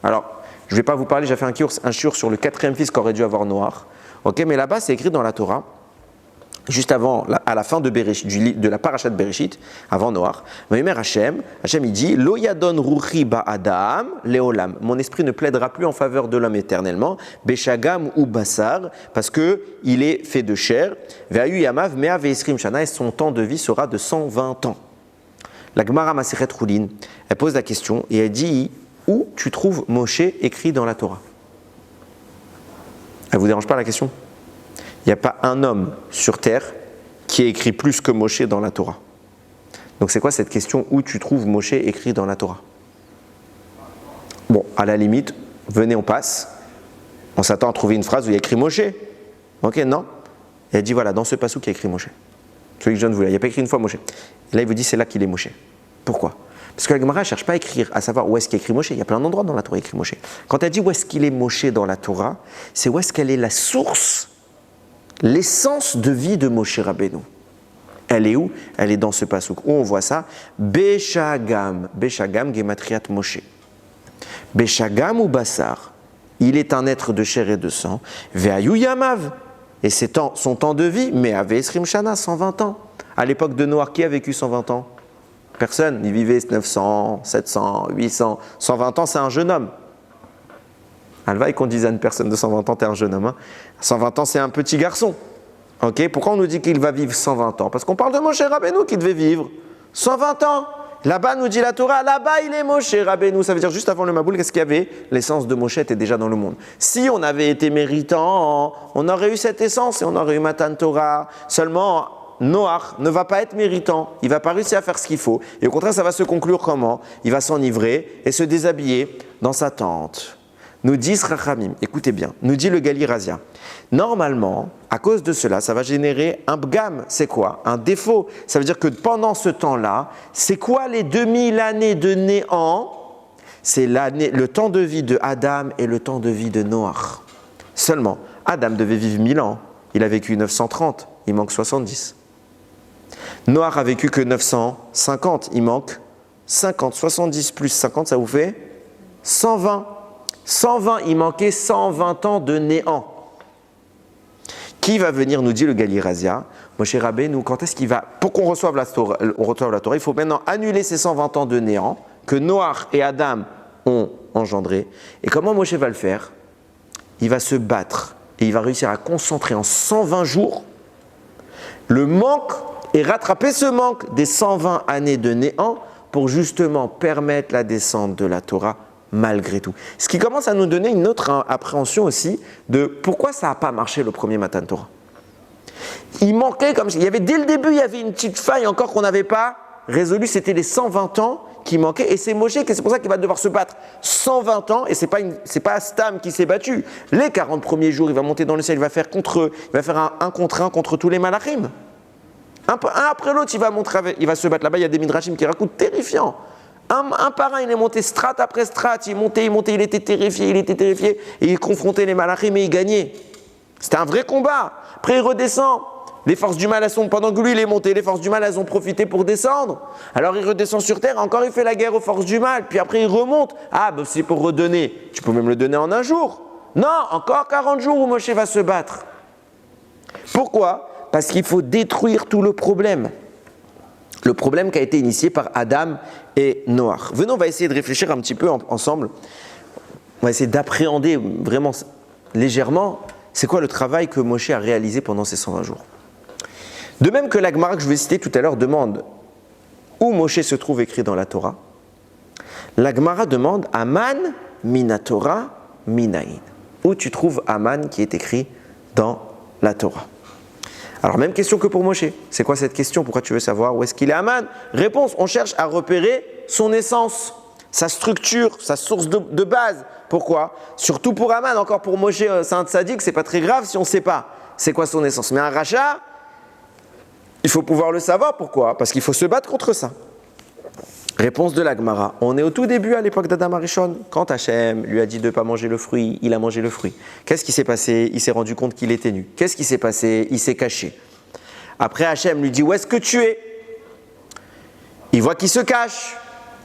C: Alors, je ne vais pas vous parler, j'ai fait un shiur sur le 4e fils qu'aurait dû avoir Noach. Ok, mais là-bas, c'est écrit dans la Torah, juste avant, à la fin de Bereshit, de la parashat de Bereshit, avant Noach, Hachem il dit Lo yadon ruchi ba'adam leolam. Mon esprit ne plaidera plus en faveur de l'homme éternellement, Beshagam ou Bassar, parce qu'il est fait de chair, Ve'ayu yamav mea ve'esrim shana, et son temps de vie sera de 120 ans. La Gemara Masechet Choulin, elle pose la question et elle dit où tu trouves Moshe écrit dans la Torah? Elle ne vous dérange pas la question? Il n'y a pas un homme sur terre qui ait écrit plus que Moshe dans la Torah. Donc c'est quoi cette question où tu trouves Moshe écrit dans la Torah? Bon, à la limite, venez on passe. On s'attend à trouver une phrase où il y a écrit Moshe. Ok, non. Et elle dit voilà, dans ce passage il y a écrit Moshe. Celui que je viens de vous lire, il n'y a pas écrit une fois Moshe. Et là il vous dit c'est là qu'il est Moshe. Pourquoi? Parce que la Gemara ne cherche pas à écrire, à savoir où est-ce qu'il y a écrit Moshe. Il y a plein d'endroits dans la Torah écrit Moshe. Quand elle dit où est-ce qu'il est Moshe dans la Torah, c'est où est-ce qu'elle est la source, l'essence de vie de Moshe Rabbeinu. Elle est où? Elle est dans ce pasuk. Où on voit ça? Beshagam. Beshagam, Gematriat Moshe. Beshagam ou Bassar. Il est un être de chair et de sang. Ve'ayu Yamav. Et c'est son temps de vie, mais avait Esrim Shana, 120 ans. À l'époque de Noach, qui a vécu 120 ans? Personne. Il vivait 900, 700, 800. 120 ans, c'est un jeune homme. Alvaï qu'on dise à une personne de 120 ans, t'es un jeune homme. Hein. 120 ans, c'est un petit garçon. Ok, pourquoi on nous dit qu'il va vivre 120 ans? Parce qu'on parle de Moshe Rabbeinu qui devait vivre 120 ans. Là-bas, nous dit la Torah, là-bas, il est Moshe Rabbeinu. Ça veut dire juste avant le Maboul, qu'est-ce qu'il y avait? L'essence de Moshe était déjà dans le monde. Si on avait été méritant, on aurait eu cette essence et on aurait eu Matan Torah. Seulement, Noach ne va pas être méritant. Il ne va pas réussir à faire ce qu'il faut. Et au contraire, ça va se conclure comment? Il va s'enivrer et se déshabiller dans sa tente. Nous dit Rachamim, écoutez bien, nous dit le Gali Razia. Normalement, à cause de cela, ça va générer un bgam. C'est quoi? Un défaut. Ça veut dire que pendant ce temps-là, c'est quoi les 2000 années de néant? C'est le temps de vie de Adam et le temps de vie de Noach. Seulement, Adam devait vivre 1000 ans. Il a vécu 930, il manque 70. Noach a vécu que 950, il manque 50. 70 plus 50, ça vous fait 120. 120, il manquait 120 ans de néant. qui va venir, nous dit le Gali Razia, Moshe Rabbeinu, quand est-ce qu'il va, pour qu'on reçoive la Torah, il faut maintenant annuler ces 120 ans de néant que Noach et Adam ont engendré. Et comment Moshe va le faire? Il va se battre et il va réussir à concentrer en 120 jours le manque et rattraper ce manque des 120 années de néant pour justement permettre la descente de la Torah malgré tout. Ce qui commence à nous donner une autre appréhension aussi de pourquoi ça n'a pas marché le premier Matan Torah. Il manquait comme il y avait dès le début, il y avait une petite faille encore qu'on n'avait pas résolue, c'était les 120 ans qui manquaient et c'est Moshe que c'est pour ça qu'il va devoir se battre 120 ans et c'est pas Stam qui s'est battu. Les 40 premiers jours, il va monter dans le ciel, il va faire un contre un contre tous les malachim. Un après l'autre, il va se battre. Là-bas, il y a des midrashim qui racontent terrifiants. Un par un, il est monté strat après strat, il montait, il était terrifié, et il confrontait les malachim et il gagnait. C'était un vrai combat. Après, il redescend. Les forces du mal, pendant que lui, il est monté, les forces du mal, elles ont profité pour descendre. Alors, il redescend sur terre, encore il fait la guerre aux forces du mal, puis après, il remonte. Ah, ben, c'est pour redonner. Tu peux même le donner en un jour. Non, encore 40 jours où Moshe va se battre. Pourquoi ? Parce qu'il faut détruire tout le problème. Le problème qui a été initié par Adam et Noach. Venons, on va essayer de réfléchir un petit peu ensemble. On va essayer d'appréhender vraiment légèrement c'est quoi le travail que Moshe a réalisé pendant ces 120 jours. De même que la Gemara que je vais citer tout à l'heure demande où Moshe se trouve écrit dans la Torah, la Gemara demande Aman mina Torah minaïn. Où tu trouves Aman qui est écrit dans la Torah. Alors même question que pour Moshe. C'est quoi cette question? Pourquoi tu veux savoir où est-ce qu'il est Aman? Réponse, on cherche à repérer son essence, sa structure, sa source de base. Pourquoi? Surtout pour Aman, encore pour Moshe, c'est un tzaddik, c'est pas très grave si on ne sait pas c'est quoi son essence. Mais un rachat, il faut pouvoir le savoir. Pourquoi? Parce qu'il faut se battre contre ça. Réponse de la Gemara. On est au tout début à l'époque d'Adam Arishon. Quand Hachem lui a dit de ne pas manger le fruit, il a mangé le fruit. Qu'est-ce qui s'est passé? Il s'est rendu compte qu'il était nu. Qu'est-ce qui s'est passé? Il s'est caché. Après Hachem lui dit où est-ce que tu es? Il voit qu'il se cache.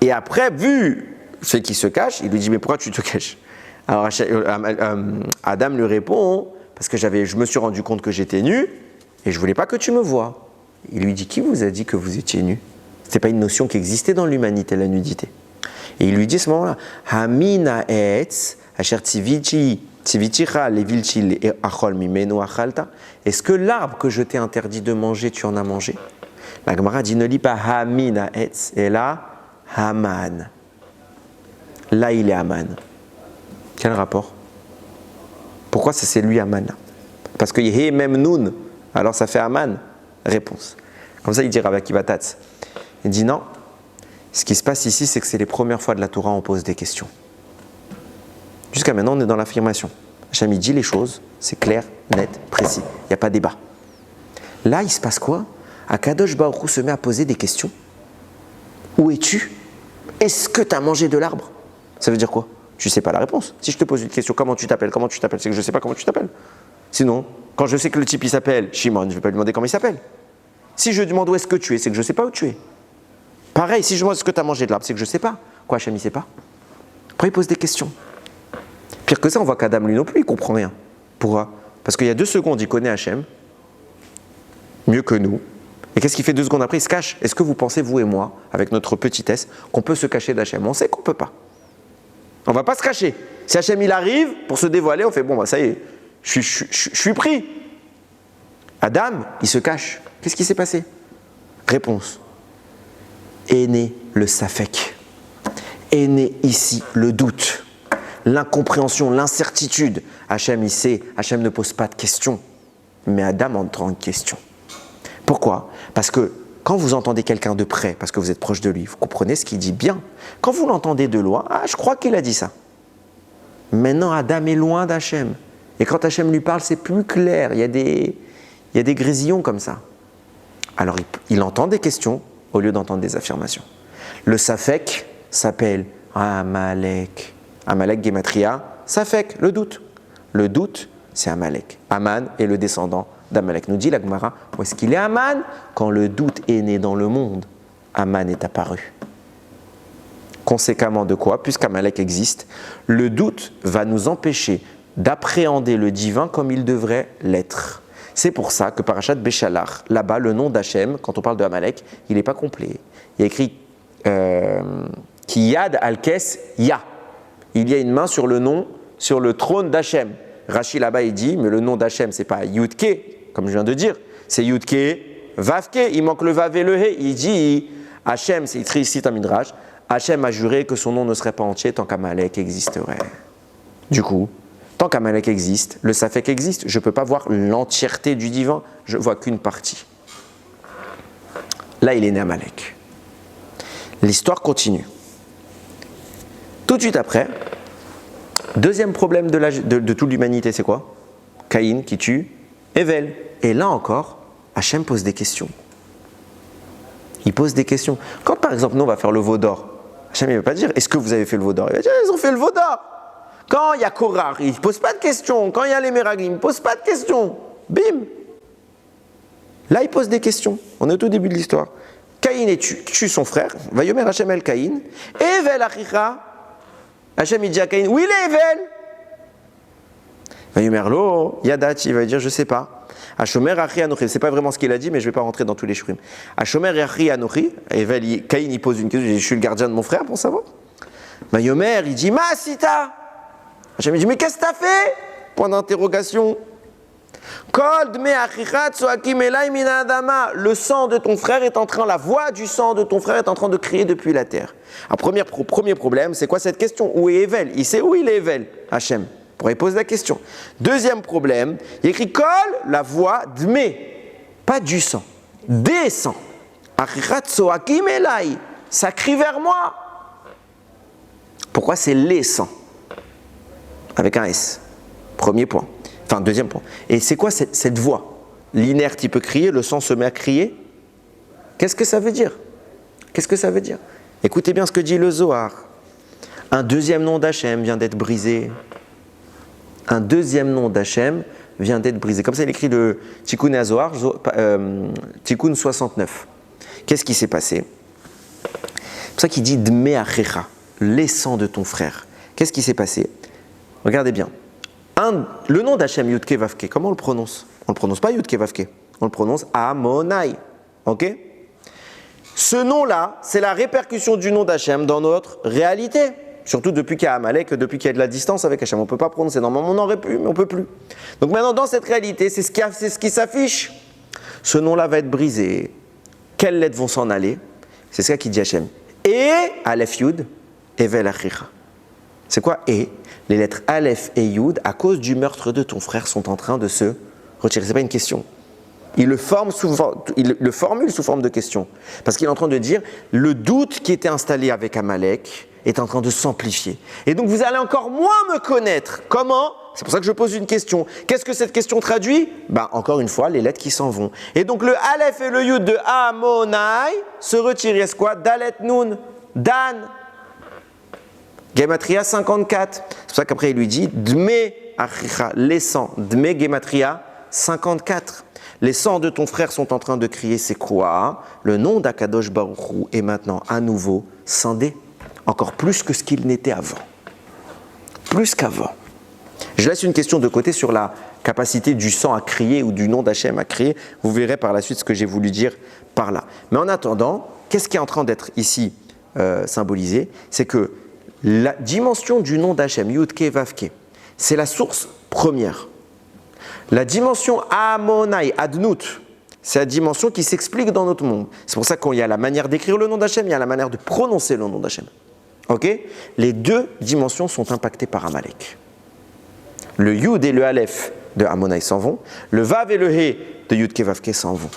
C: Et après, vu le fait qu'il se cache, il lui dit mais pourquoi tu te caches? Alors Adam lui répond parce que je me suis rendu compte que j'étais nu et je voulais pas que tu me vois. Il lui dit qui vous a dit que vous étiez nu? Ce n'était pas une notion qui existait dans l'humanité, la nudité. Et il lui dit à ce moment-là, Hamina etz, asher tiviticha levilchi achol mimenu achalta. Est-ce que l'arbre que je t'ai interdit de manger, tu en as mangé? La Gemara dit ne lis pas Hamina etz, et là, Haman. Là, il est Haman. Quel rapport? Pourquoi c'est lui Haman? Parce que Yehe Mem Nun, alors ça fait Haman? Réponse. Comme ça, il dit Rabbi Akiva Tatz. Il dit non, ce qui se passe ici, c'est que c'est les premières fois de la Torah où on pose des questions. Jusqu'à maintenant, on est dans l'affirmation. Hachem, il dit les choses, c'est clair, net, précis, il n'y a pas de débat. Là, il se passe quoi? Akadosh Baruch Hu se met à poser des questions. Où es-tu? Est-ce que tu as mangé de l'arbre? Ça veut dire quoi? Tu ne sais pas la réponse. Si je te pose une question, comment tu t'appelles? Comment tu t'appelles? C'est que je ne sais pas comment tu t'appelles. Sinon, quand je sais que le type il s'appelle Shimon, je ne vais pas lui demander comment il s'appelle. Si je demande où est-ce que tu es, c'est que je ne sais pas où tu es. Pareil, si je demande est-ce que tu as mangé de l'arbre, c'est que je ne sais pas. Quoi, Hachem, il ne sait pas? Après, il pose des questions. Pire que ça, on voit qu'Adam, lui non plus, il ne comprend rien. Pourquoi? Parce qu'il y a 2 secondes, il connaît Hachem, mieux que nous. Et qu'est-ce qu'il fait 2 secondes après? Il se cache. Est-ce que vous pensez, vous et moi, avec notre petitesse, qu'on peut se cacher d'Hachem? On sait qu'on ne peut pas. On ne va pas se cacher. Si Hachem, il arrive, pour se dévoiler, on fait, bon, bah, ça y est, je suis pris. Adam, il se cache. Qu'est-ce qui s'est passé? Réponse. Est né le safek. Est né ici le doute, l'incompréhension, l'incertitude. Hachem, il sait, Hachem ne pose pas de questions. Mais Adam entre en question. Pourquoi? Parce que quand vous entendez quelqu'un de près, parce que vous êtes proche de lui, vous comprenez ce qu'il dit bien. Quand vous l'entendez de loin, ah, je crois qu'il a dit ça. Maintenant, Adam est loin d'Hachem. Et quand Hachem lui parle, c'est plus clair. Il y a des grésillons comme ça. Alors, il entend des questions au lieu d'entendre des affirmations. Le Safek s'appelle Amalek. Amalek, Gematria, Safek, le doute. Le doute, c'est Amalek. Aman est le descendant d'Amalek. Nous dit la Gemara, où est-ce qu'il est Aman? Quand le doute est né dans le monde, Aman est apparu. Conséquemment de quoi? Puisqu'Amalek existe, le doute va nous empêcher d'appréhender le divin comme il devrait l'être. C'est pour ça que Parashat Béchalach, là-bas, le nom d'Hachem, quand on parle de Amalek, il n'est pas complet. Il y a écrit Ki Yad Al-Kes Ya. Il y a une main sur le nom, sur le trône d'Hachem. Rashi là-bas, il dit, mais le nom d'Hachem, c'est pas Yudke, comme je viens de dire, c'est Yudke, Vavke, il manque le Vav et le He. Il dit, Hachem, c'est écrit ici dans Midrash, Hachem a juré que son nom ne serait pas entier tant qu'Amalek existerait. Du coup, tant qu'Amalek existe, le Safek existe, je ne peux pas voir l'entièreté du divin, je ne vois qu'une partie. Là, il est né Amalek. L'histoire continue. Tout de suite après, deuxième problème de toute l'humanité, c'est quoi? Caïn qui tue Hevel. Et là encore, Hachem pose des questions. Il pose des questions. Quand par exemple, nous on va faire le veau d'or, Hachem ne va pas dire est-ce que vous avez fait le veau d'or? Il va dire ils ont fait le veau d'or. Quand il y a Korah, il ne pose pas de questions. Quand il y a les Meraglim, il ne pose pas de questions. Bim. Là, il pose des questions. On est au tout début de l'histoire. Caïn tue son frère. Vayomer Hachem el Caïn. Evel achicha. Hachem il dit à Caïn, où il est Evel? Vayomer lo, Yadati, il va dire, je ne sais pas. Hashomer achi anochi, c'est pas vraiment ce qu'il a dit, mais je ne vais pas rentrer dans tous les shurim. Hashomer achi anochi, Caïn il pose une question, je suis le gardien de mon frère pour savoir. Vayomer, il dit, ma sita. Hachem il dit, mais qu'est-ce que tu as fait? Point d'interrogation. Le sang de ton frère est en train, la voix du sang de ton frère est en train de crier depuis la terre. Alors, premier problème, c'est quoi cette question? Où est Evel? Il sait où il est Evel, Hachem. Pour y poser la question. Deuxième problème, il écrit Kol, la voix d'mé, pas du sang, des sangs. Ça crie vers moi. Pourquoi c'est les sangs? Avec un S. Premier point. Enfin, deuxième point. Et c'est quoi cette voix? L'inerte, il peut crier, le sang se met à crier. Qu'est-ce que ça veut dire? Qu'est-ce que ça veut dire? Écoutez bien ce que dit le Zohar. Un deuxième nom d'Hachem vient d'être brisé. Un deuxième nom d'Hachem vient d'être brisé. Comme ça, il écrit le Tikkun HaZohar, Tikkun 69. Qu'est-ce qui s'est passé? C'est pour ça qu'il dit Dme Achecha, les sangs de ton frère. Qu'est-ce qui s'est passé? Regardez bien. Le nom d'Hachem, Yudke Vavke, comment on le prononce? On ne le prononce pas Yudke Vavke, on le prononce Amonai. Ok? Ce nom-là, c'est la répercussion du nom d'Hachem dans notre réalité. Surtout depuis qu'il y a Amalek, depuis qu'il y a de la distance avec Hachem. On ne peut pas prononcer. Normalement, on aurait pu, mais on ne peut plus. Donc maintenant, dans cette réalité, c'est ce qui s'affiche. Ce nom-là va être brisé. Quelles lettres vont s'en aller? C'est ça qui dit Hachem. Et Aleph Yud, Evel Achicha. C'est quoi et? Les lettres Aleph et Yud, à cause du meurtre de ton frère, sont en train de se retirer. Ce n'est pas une question. Il le formule sous forme de question. Parce qu'il est en train de dire, le doute qui était installé avec Amalek est en train de s'amplifier. Et donc vous allez encore moins me connaître. Comment? C'est pour ça que je pose une question. Qu'est-ce que cette question traduit? Encore une fois, les lettres qui s'en vont. Et donc le Aleph et le Yud de Amonai se retirent. Il quoi? Dalet Nun, Dan. Gematria 54. C'est pour ça qu'après il lui dit Dme Achicha, les sangs. Dme Gematria 54. Les sangs de ton frère sont en train de crier, c'est quoi? Le nom d'Akadosh Baruch Hu est maintenant à nouveau scindé. Encore plus que ce qu'il n'était avant. Plus qu'avant. Je laisse une question de côté sur la capacité du sang à crier ou du nom d'Hachem à crier. Vous verrez par la suite ce que j'ai voulu dire par là. Mais en attendant, qu'est-ce qui est en train d'être ici symbolisé? C'est que la dimension du nom d'Hachem, Yudke Vavke, c'est la source première. La dimension Amonai, Adnut, c'est la dimension qui s'explique dans notre monde. C'est pour ça qu'il y a la manière d'écrire le nom d'Hachem, il y a la manière de prononcer le nom d'Hachem. Ok? Les deux dimensions sont impactées par Amalek. Le Yud et le Aleph de Amonai s'en vont, le Vav et le He de Yudke Vavke s'en vont.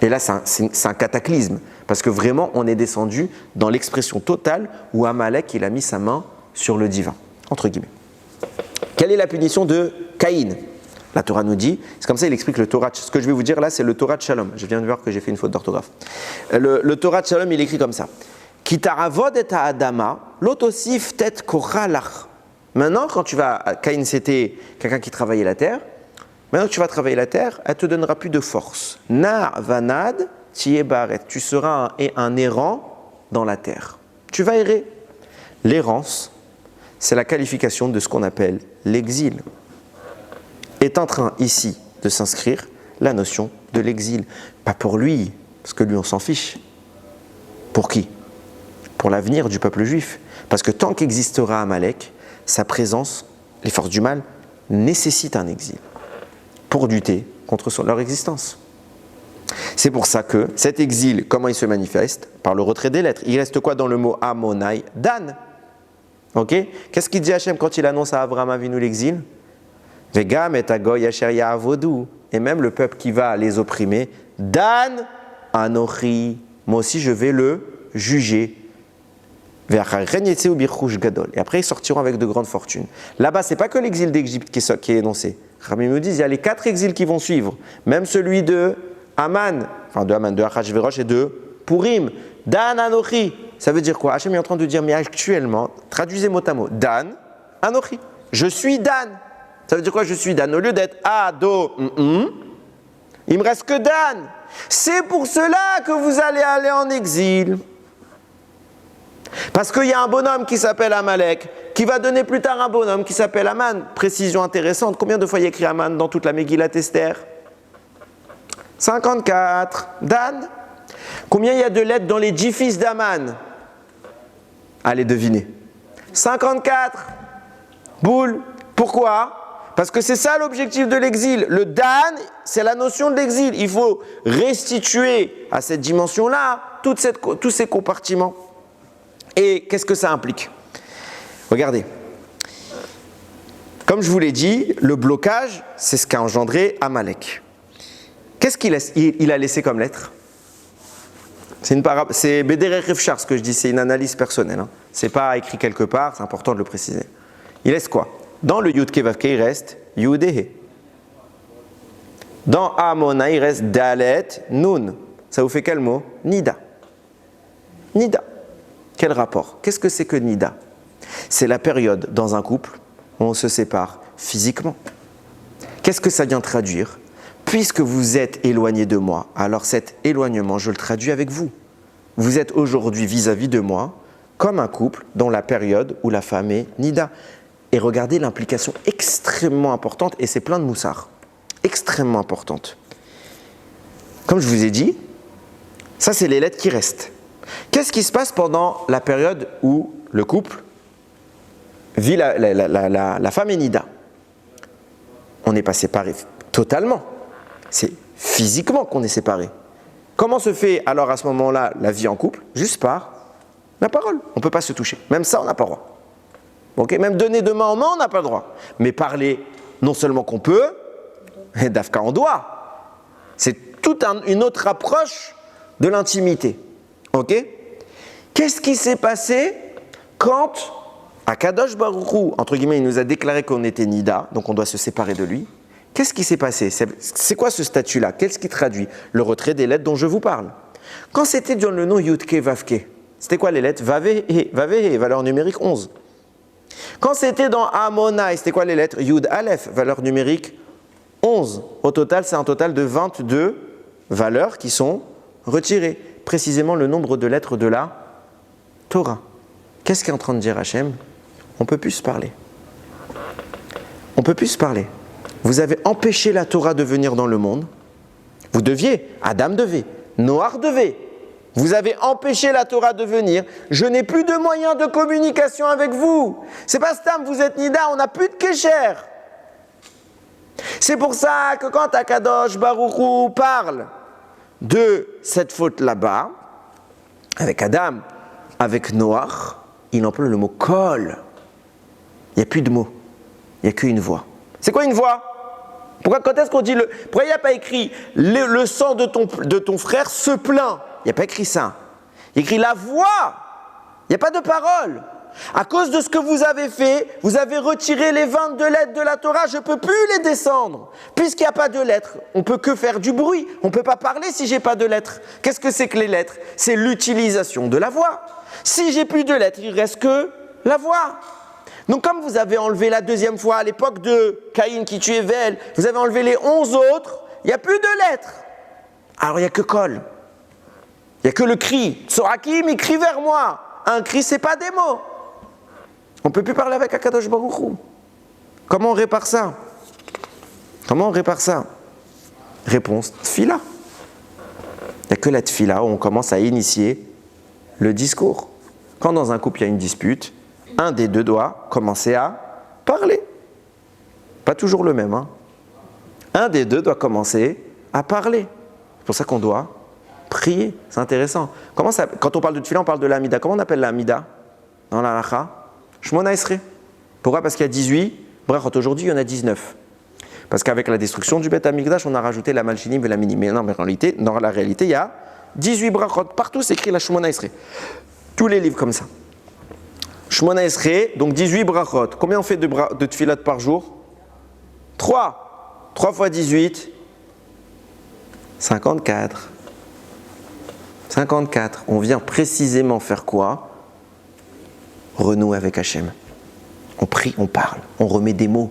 C: Et là, c'est un cataclysme, parce que vraiment, on est descendu dans l'expression totale où Amalek, il a mis sa main sur le divin, entre guillemets. Quelle est la punition de Caïn? La Torah nous dit, c'est comme ça il explique le Torah. Ce que je vais vous dire là, c'est le Torah de Shalom. Je viens de voir que j'ai fait une faute d'orthographe. Le Torah de Shalom, il écrit comme ça. Kitaravod et Adama, l'otosif tet koralach. Maintenant, quand tu vas, Caïn c'était quelqu'un qui travaillait la terre. Maintenant que tu vas travailler la terre, elle te donnera plus de force. Nar vanad tiebaret. Tu seras un errant dans la terre. Tu vas errer. L'errance, c'est la qualification de ce qu'on appelle l'exil. Est en train ici de s'inscrire la notion de l'exil. Pas pour lui, parce que lui on s'en fiche. Pour qui? Pour l'avenir du peuple juif. Parce que tant qu'existera Amalek, sa présence, les forces du mal, nécessitent un exil pour lutter contre leur existence. C'est pour ça que cet exil, comment il se manifeste? Par le retrait des lettres. Il reste quoi dans le mot Amonai? Dan. Ok? Qu'est-ce qu'il dit Hachem quand il annonce à Abraham Avinu l'exil? Vegam et agoy asher ya'avodu. Et même le peuple qui va les opprimer, Dan anochi. Moi aussi je vais le juger. Et après ils sortiront avec de grandes fortunes. Là-bas, c'est pas que l'exil d'Égypte qui est énoncé. Rabbi nous dit, il y a les 4 exils qui vont suivre. Même celui de Haman, de Achashverosh et de Purim. Dan Anochi. Ça veut dire quoi? Hachem est en train de dire, mais actuellement, traduisez mot à mot. Dan Anochi. Je suis Dan. Ça veut dire quoi? Je suis Dan. Au lieu d'être Ado, il me reste que Dan. C'est pour cela que vous allez aller en exil. Parce qu'il y a un bonhomme qui s'appelle Amalek, qui va donner plus tard un bonhomme qui s'appelle Aman. Précision intéressante, combien de fois il y a écrit Aman dans toute la Megillat Esther? 54. Dan. Combien il y a de lettres dans les 10 fils d'Aman? Allez deviner. 54. Boule. Pourquoi? Parce que c'est ça l'objectif de l'exil. Le Dan, c'est la notion de l'exil. Il faut restituer à cette dimension-là tous ces compartiments. Et qu'est-ce que ça implique? Regardez. Comme je vous l'ai dit, le blocage, c'est ce qu'a engendré Amalek. Qu'est-ce qu'il a laissé comme lettre? C'est Bederer Rifchar, ce que je dis, c'est une analyse personnelle. Hein. C'est pas écrit quelque part, c'est important de le préciser. Il laisse quoi? Dans le Yud Kevavke, il reste Yud et He. Dans Amona, il reste Dalet, Nun. Ça vous fait quel mot? Nida. Nida. Quel rapport? Qu'est-ce que c'est que Nida? C'est la période dans un couple où on se sépare physiquement. Qu'est-ce que ça vient traduire? Puisque vous êtes éloigné de moi, alors cet éloignement, je le traduis avec vous. Vous êtes aujourd'hui vis-à-vis de moi comme un couple dans la période où la femme est Nida. Et regardez l'implication extrêmement importante, et c'est plein de moussard, extrêmement importante. Comme je vous ai dit, ça c'est les lettres qui restent. Qu'est-ce qui se passe pendant la période où le couple vit la femme est Nida? On n'est pas séparés totalement. C'est physiquement qu'on est séparés. Comment se fait alors à ce moment-là la vie en couple? Juste par la parole. On ne peut pas se toucher. Même ça, on n'a pas le droit. Okay? Même donner de main en main, on n'a pas le droit. Mais parler, non seulement qu'on peut, et d'Afka, on doit. C'est toute une autre approche de l'intimité. Ok? Qu'est-ce qui s'est passé quand Akadosh Baruch Hu, entre guillemets, il nous a déclaré qu'on était Nida, donc on doit se séparer de lui? Qu'est-ce qui s'est passé? C'est quoi ce statut-là? Qu'est-ce qui traduit? Le retrait des lettres dont je vous parle. Quand c'était dans le nom Yudke Vavke, c'était quoi les lettres? Vavehe, valeur numérique 11. Quand c'était dans Amonai, c'était quoi les lettres? Yud Aleph, valeur numérique 11. Au total, c'est un total de 22 valeurs qui sont retirées. Précisément le nombre de lettres de la Torah. Qu'est-ce qu'est en train de dire Hachem? On ne peut plus se parler. On ne peut plus se parler. Vous avez empêché la Torah de venir dans le monde. Vous deviez, Adam devait, Noach devait. Vous avez empêché la Torah de venir. Je n'ai plus de moyens de communication avec vous. C'est pas Stam, vous êtes Nida, on n'a plus de Kesher. C'est pour ça que quand Akadosh Baruch Hu parle de cette faute là-bas, avec Adam, avec Noach, il emploie le mot kol. Il n'y a plus de mots, il n'y a qu'une voix. C'est quoi une voix? Quand est-ce qu'on dit pourquoi il n'y a pas écrit le sang de ton frère se plaint? Il n'y a pas écrit ça. Il y a écrit la voix. Il n'y a pas de parole. À cause de ce que vous avez fait, vous avez retiré les 22 lettres de la Torah, je ne peux plus les descendre. Puisqu'il n'y a pas de lettres, on ne peut que faire du bruit. On ne peut pas parler si je n'ai pas de lettres. Qu'est-ce que c'est que les lettres? C'est l'utilisation de la voix. Si j'ai plus de lettres, il ne reste que la voix. Donc comme vous avez enlevé la deuxième fois à l'époque de Caïn qui tuait Vel, vous avez enlevé les 11 autres, il n'y a plus de lettres. Alors il n'y a que Kol. Il n'y a que le cri. Tsorakim, il crie vers moi. Un cri, ce n'est pas des mots. On ne peut plus parler avec Akadosh Baruch Hu. Comment on répare ça? Comment on répare ça? Réponse, tfila. Il n'y a que la tfila où on commence à initier le discours. Quand dans un couple il y a une dispute, un des deux doit commencer à parler. Pas toujours le même. Hein. Un des deux doit commencer à parler. C'est pour ça qu'on doit prier. C'est intéressant. Quand on parle de tfila, on parle de l'amida. Comment on appelle l'amida dans la halakha? Shmona Esrei. Pourquoi? Parce qu'il y a 18 brachot. Aujourd'hui, il y en a 19. Parce qu'avec la destruction du Beth Amikdash, on a rajouté la malchinim et la minim. Mais non, mais dans la réalité, il y a 18 brachot. Partout, c'est écrit la Shmona Esrei. Tous les livres comme ça. Shmona Esrei, donc 18 brachot. Combien on fait de tfilat par jour? 3. 3 fois 18, 54. 54. On vient précisément faire quoi? Renouer avec Hachem. On prie, on parle, on remet des mots.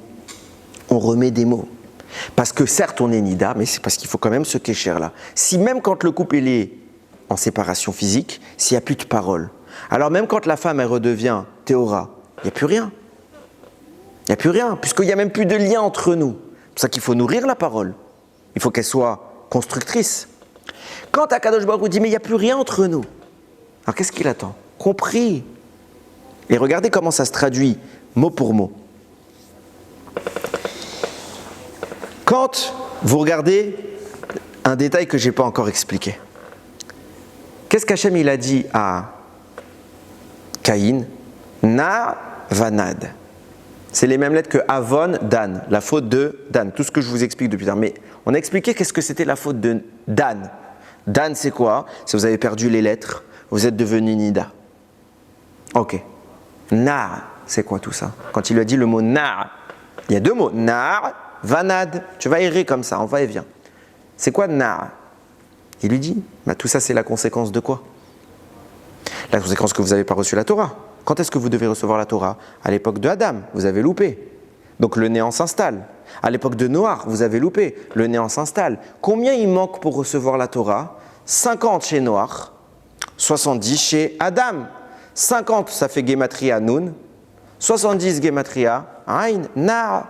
C: On remet des mots. Parce que certes, on est nida, mais c'est parce qu'il faut quand même se kécher là. Si même quand le couple est en séparation physique, s'il n'y a plus de parole, alors même quand la femme elle redevient théora, il n'y a plus rien. Il n'y a plus rien, puisqu'il n'y a même plus de lien entre nous. C'est pour ça qu'il faut nourrir la parole. Il faut qu'elle soit constructrice. Quand Akadosh Baruch Hu dit, mais il n'y a plus rien entre nous, alors qu'est-ce qu'il attend? Qu'on prie. Et regardez comment ça se traduit, mot pour mot. Quand vous regardez un détail que je n'ai pas encore expliqué, qu'est-ce qu'Hachem il a dit à Caïn? Na vanad. C'est les mêmes lettres que Avon, Dan, la faute de Dan. Tout ce que je vous explique depuis tard. Mais on a expliqué qu'est-ce que c'était la faute de Dan. Dan, c'est quoi? C'est vous avez perdu les lettres, vous êtes devenu Nida. Ok. Na, c'est quoi tout ça? Quand il lui a dit le mot Na, il y a deux mots. Na, vanad. Tu vas errer comme ça, on va et vient. C'est quoi Na? Il lui dit, bah, tout ça c'est la conséquence de quoi? La conséquence que vous n'avez pas reçu la Torah. Quand est-ce que vous devez recevoir la Torah? À l'époque de Adam, vous avez loupé. Donc le néant s'installe. À l'époque de Noach, vous avez loupé. Le néant s'installe. Combien il manque pour recevoir la Torah? 50 chez Noach, 70 chez Adam. 50, ça fait Gematria Nun. 70 Gematria Ain, Na.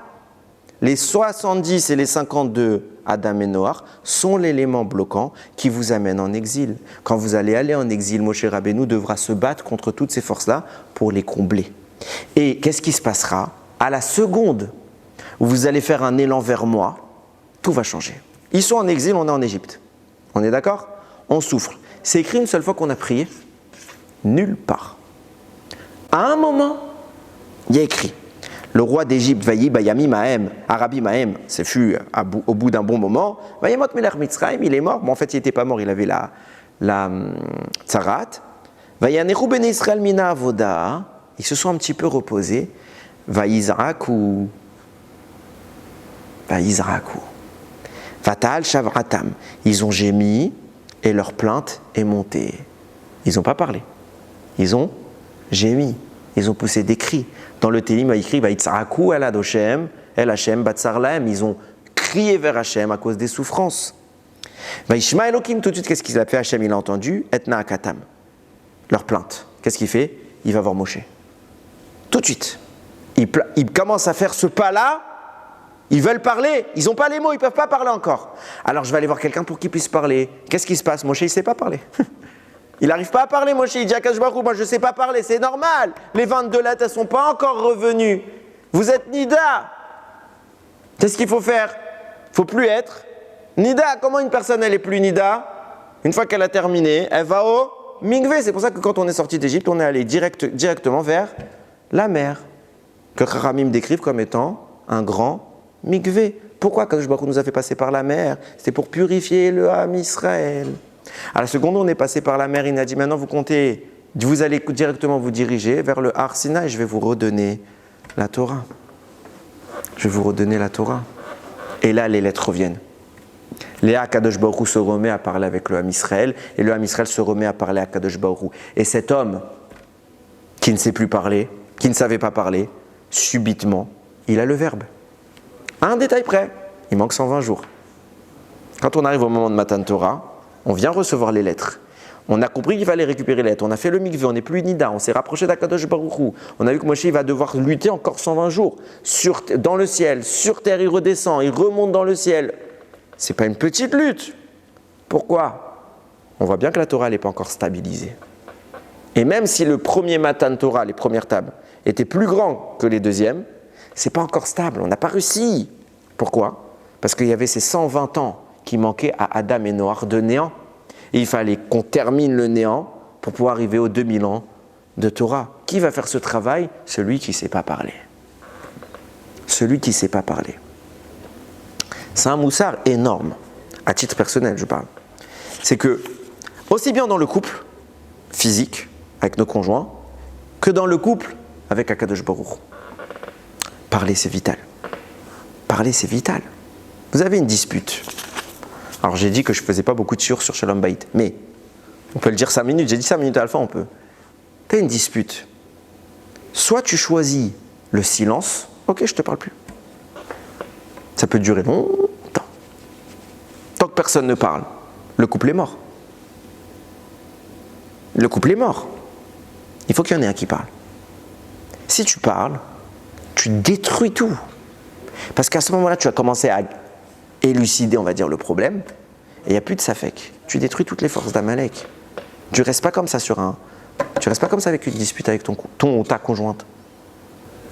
C: Les 70 et les 52 Adam et Noach sont l'élément bloquant qui vous amène en exil. Quand vous allez aller en exil, Moshe Rabbeinu devra se battre contre toutes ces forces-là pour les combler. Et qu'est-ce qui se passera? À la seconde où vous allez faire un élan vers moi, tout va changer. Ils sont en exil, on est en Égypte. On est d'accord? On souffre. C'est écrit une seule fois qu'on a prié? Nulle part. À un moment, il y a écrit. Le roi d'Égypte, Vayi Bayami Mahem, Arabi Mahem, c'est fut au bout d'un bon moment. Vayamot Melech Mitzrayim, il est mort. Bon, en fait, il n'était pas mort, il avait la tsarat. Vayanechu ben Israël mina avoda. Ils se sont un petit peu reposés. Vayizraku. Vatal shavratam. Ils ont gémi et leur plainte est montée. Ils n'ont pas parlé. Ils ont gémi. Ils ont poussé des cris. Dans le Télim, il y a écrit Vayitzaraku el Adoshem, el Hashem batsar lahem. Ils ont crié vers Hashem à cause des souffrances. Vayishma Elokim, tout de suite, qu'est-ce qu'il a fait? Hashem, il a entendu Etna akatam. Leur plainte. Qu'est-ce qu'il fait? Il va voir Moshe. Tout de suite. Il commence à faire ce pas-là. Ils veulent parler. Ils n'ont pas les mots, ils ne peuvent pas parler encore. Alors je vais aller voir quelqu'un pour qu'il puisse parler. Qu'est-ce qui se passe? Moshe, il ne sait pas parler. Il n'arrive pas à parler, Moshe. Il dit à Kadosh Baruch Hu, moi je ne sais pas parler, c'est normal. Les 22 lettres, elles ne sont pas encore revenues. Vous êtes Nida. Qu'est-ce qu'il faut faire? Il ne faut plus être Nida. Comment une personne, elle est plus Nida? Une fois qu'elle a terminé, elle va au Mingvé. C'est pour ça que quand on est sorti d'Égypte, on est allé directement vers la mer. Que Chachamim décrivent comme étant un grand Mingvé. Pourquoi Kadosh Baruch Hu nous a fait passer par la mer? C'était pour purifier le Ham Israël. À la seconde, on est passé par la mer, il a dit maintenant vous comptez, vous allez directement vous diriger vers le Har Sinaï et je vais vous redonner la Torah. Je vais vous redonner la Torah. Et là, les lettres reviennent. Léa Kadosh Baruch Hu se remet à parler avec le Ham Israël et le Ham Israël se remet à parler à Kadosh Baruch Hu. Et cet homme qui ne sait plus parler, qui ne savait pas parler, subitement, il a le verbe. À un détail près, il manque 120 jours. Quand on arrive au moment de Matan Torah, on vient recevoir les lettres. On a compris qu'il fallait récupérer les lettres. On a fait le mikvé, on n'est plus Nida, on s'est rapproché d'Akadosh Baruch Hu. On a vu que Moshe va devoir lutter encore 120 jours. Dans le ciel, sur terre, il redescend, il remonte dans le ciel. c'est pas une petite lutte. Pourquoi? On voit bien que la Torah n'est pas encore stabilisée. Et même si le premier Matan Torah, les premières tables, étaient plus grands que les deuxièmes, c'est pas encore stable, on n'a pas réussi. Pourquoi? Parce qu'il y avait ces 120 ans qui manquaient à Adam et Noach de néant. Et il fallait qu'on termine le néant pour pouvoir arriver aux 2000 ans de Torah. Qui va faire ce travail? Celui qui ne sait pas parler. Celui qui ne sait pas parler. C'est un moussard énorme, à titre personnel je parle. C'est que, aussi bien dans le couple physique, avec nos conjoints, que dans le couple avec Akadosh Baruch Hu. Parler c'est vital. Parler c'est vital. Vous avez une dispute. Alors j'ai dit que je ne faisais pas beaucoup de shiur sur Shalom Bayit, mais on peut le dire 5 minutes, j'ai dit 5 minutes à Alpha, on peut. Tu as une dispute. Soit tu choisis le silence, ok, je ne te parle plus. Ça peut durer longtemps. Tant que personne ne parle, le couple est mort. Le couple est mort. Il faut qu'il y en ait un qui parle. Si tu parles, tu détruis tout. Parce qu'à ce moment-là, tu vas commencer à élucider, on va dire, le problème, et il n'y a plus de safek. Tu détruis toutes les forces d'Amalek. Tu ne restes pas comme ça tu restes pas comme ça avec une dispute avec ton ou ta conjointe.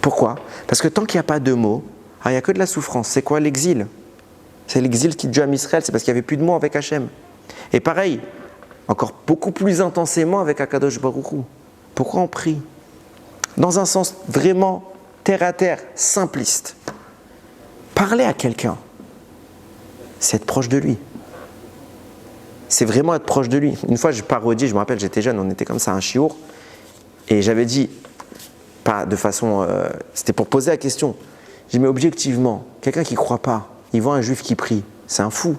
C: Pourquoi? Parce que tant qu'il n'y a pas de mots, il n'y a que de la souffrance. C'est quoi l'exil? C'est l'exil qui Dieu à Israël, c'est parce qu'il n'y avait plus de mots avec Hachem. Et pareil, encore beaucoup plus intensément avec Akadosh Baruch Hu. Pourquoi on prie? Dans un sens vraiment terre à terre, simpliste. Parler à quelqu'un, c'est être proche de lui. C'est vraiment être proche de lui. Une fois, je parodie, je me rappelle, j'étais jeune, on était comme ça à un chiour, et j'avais dit, pas de façon, c'était pour poser la question. J'ai dit, mais objectivement, quelqu'un qui ne croit pas, il voit un juif qui prie, c'est un fou.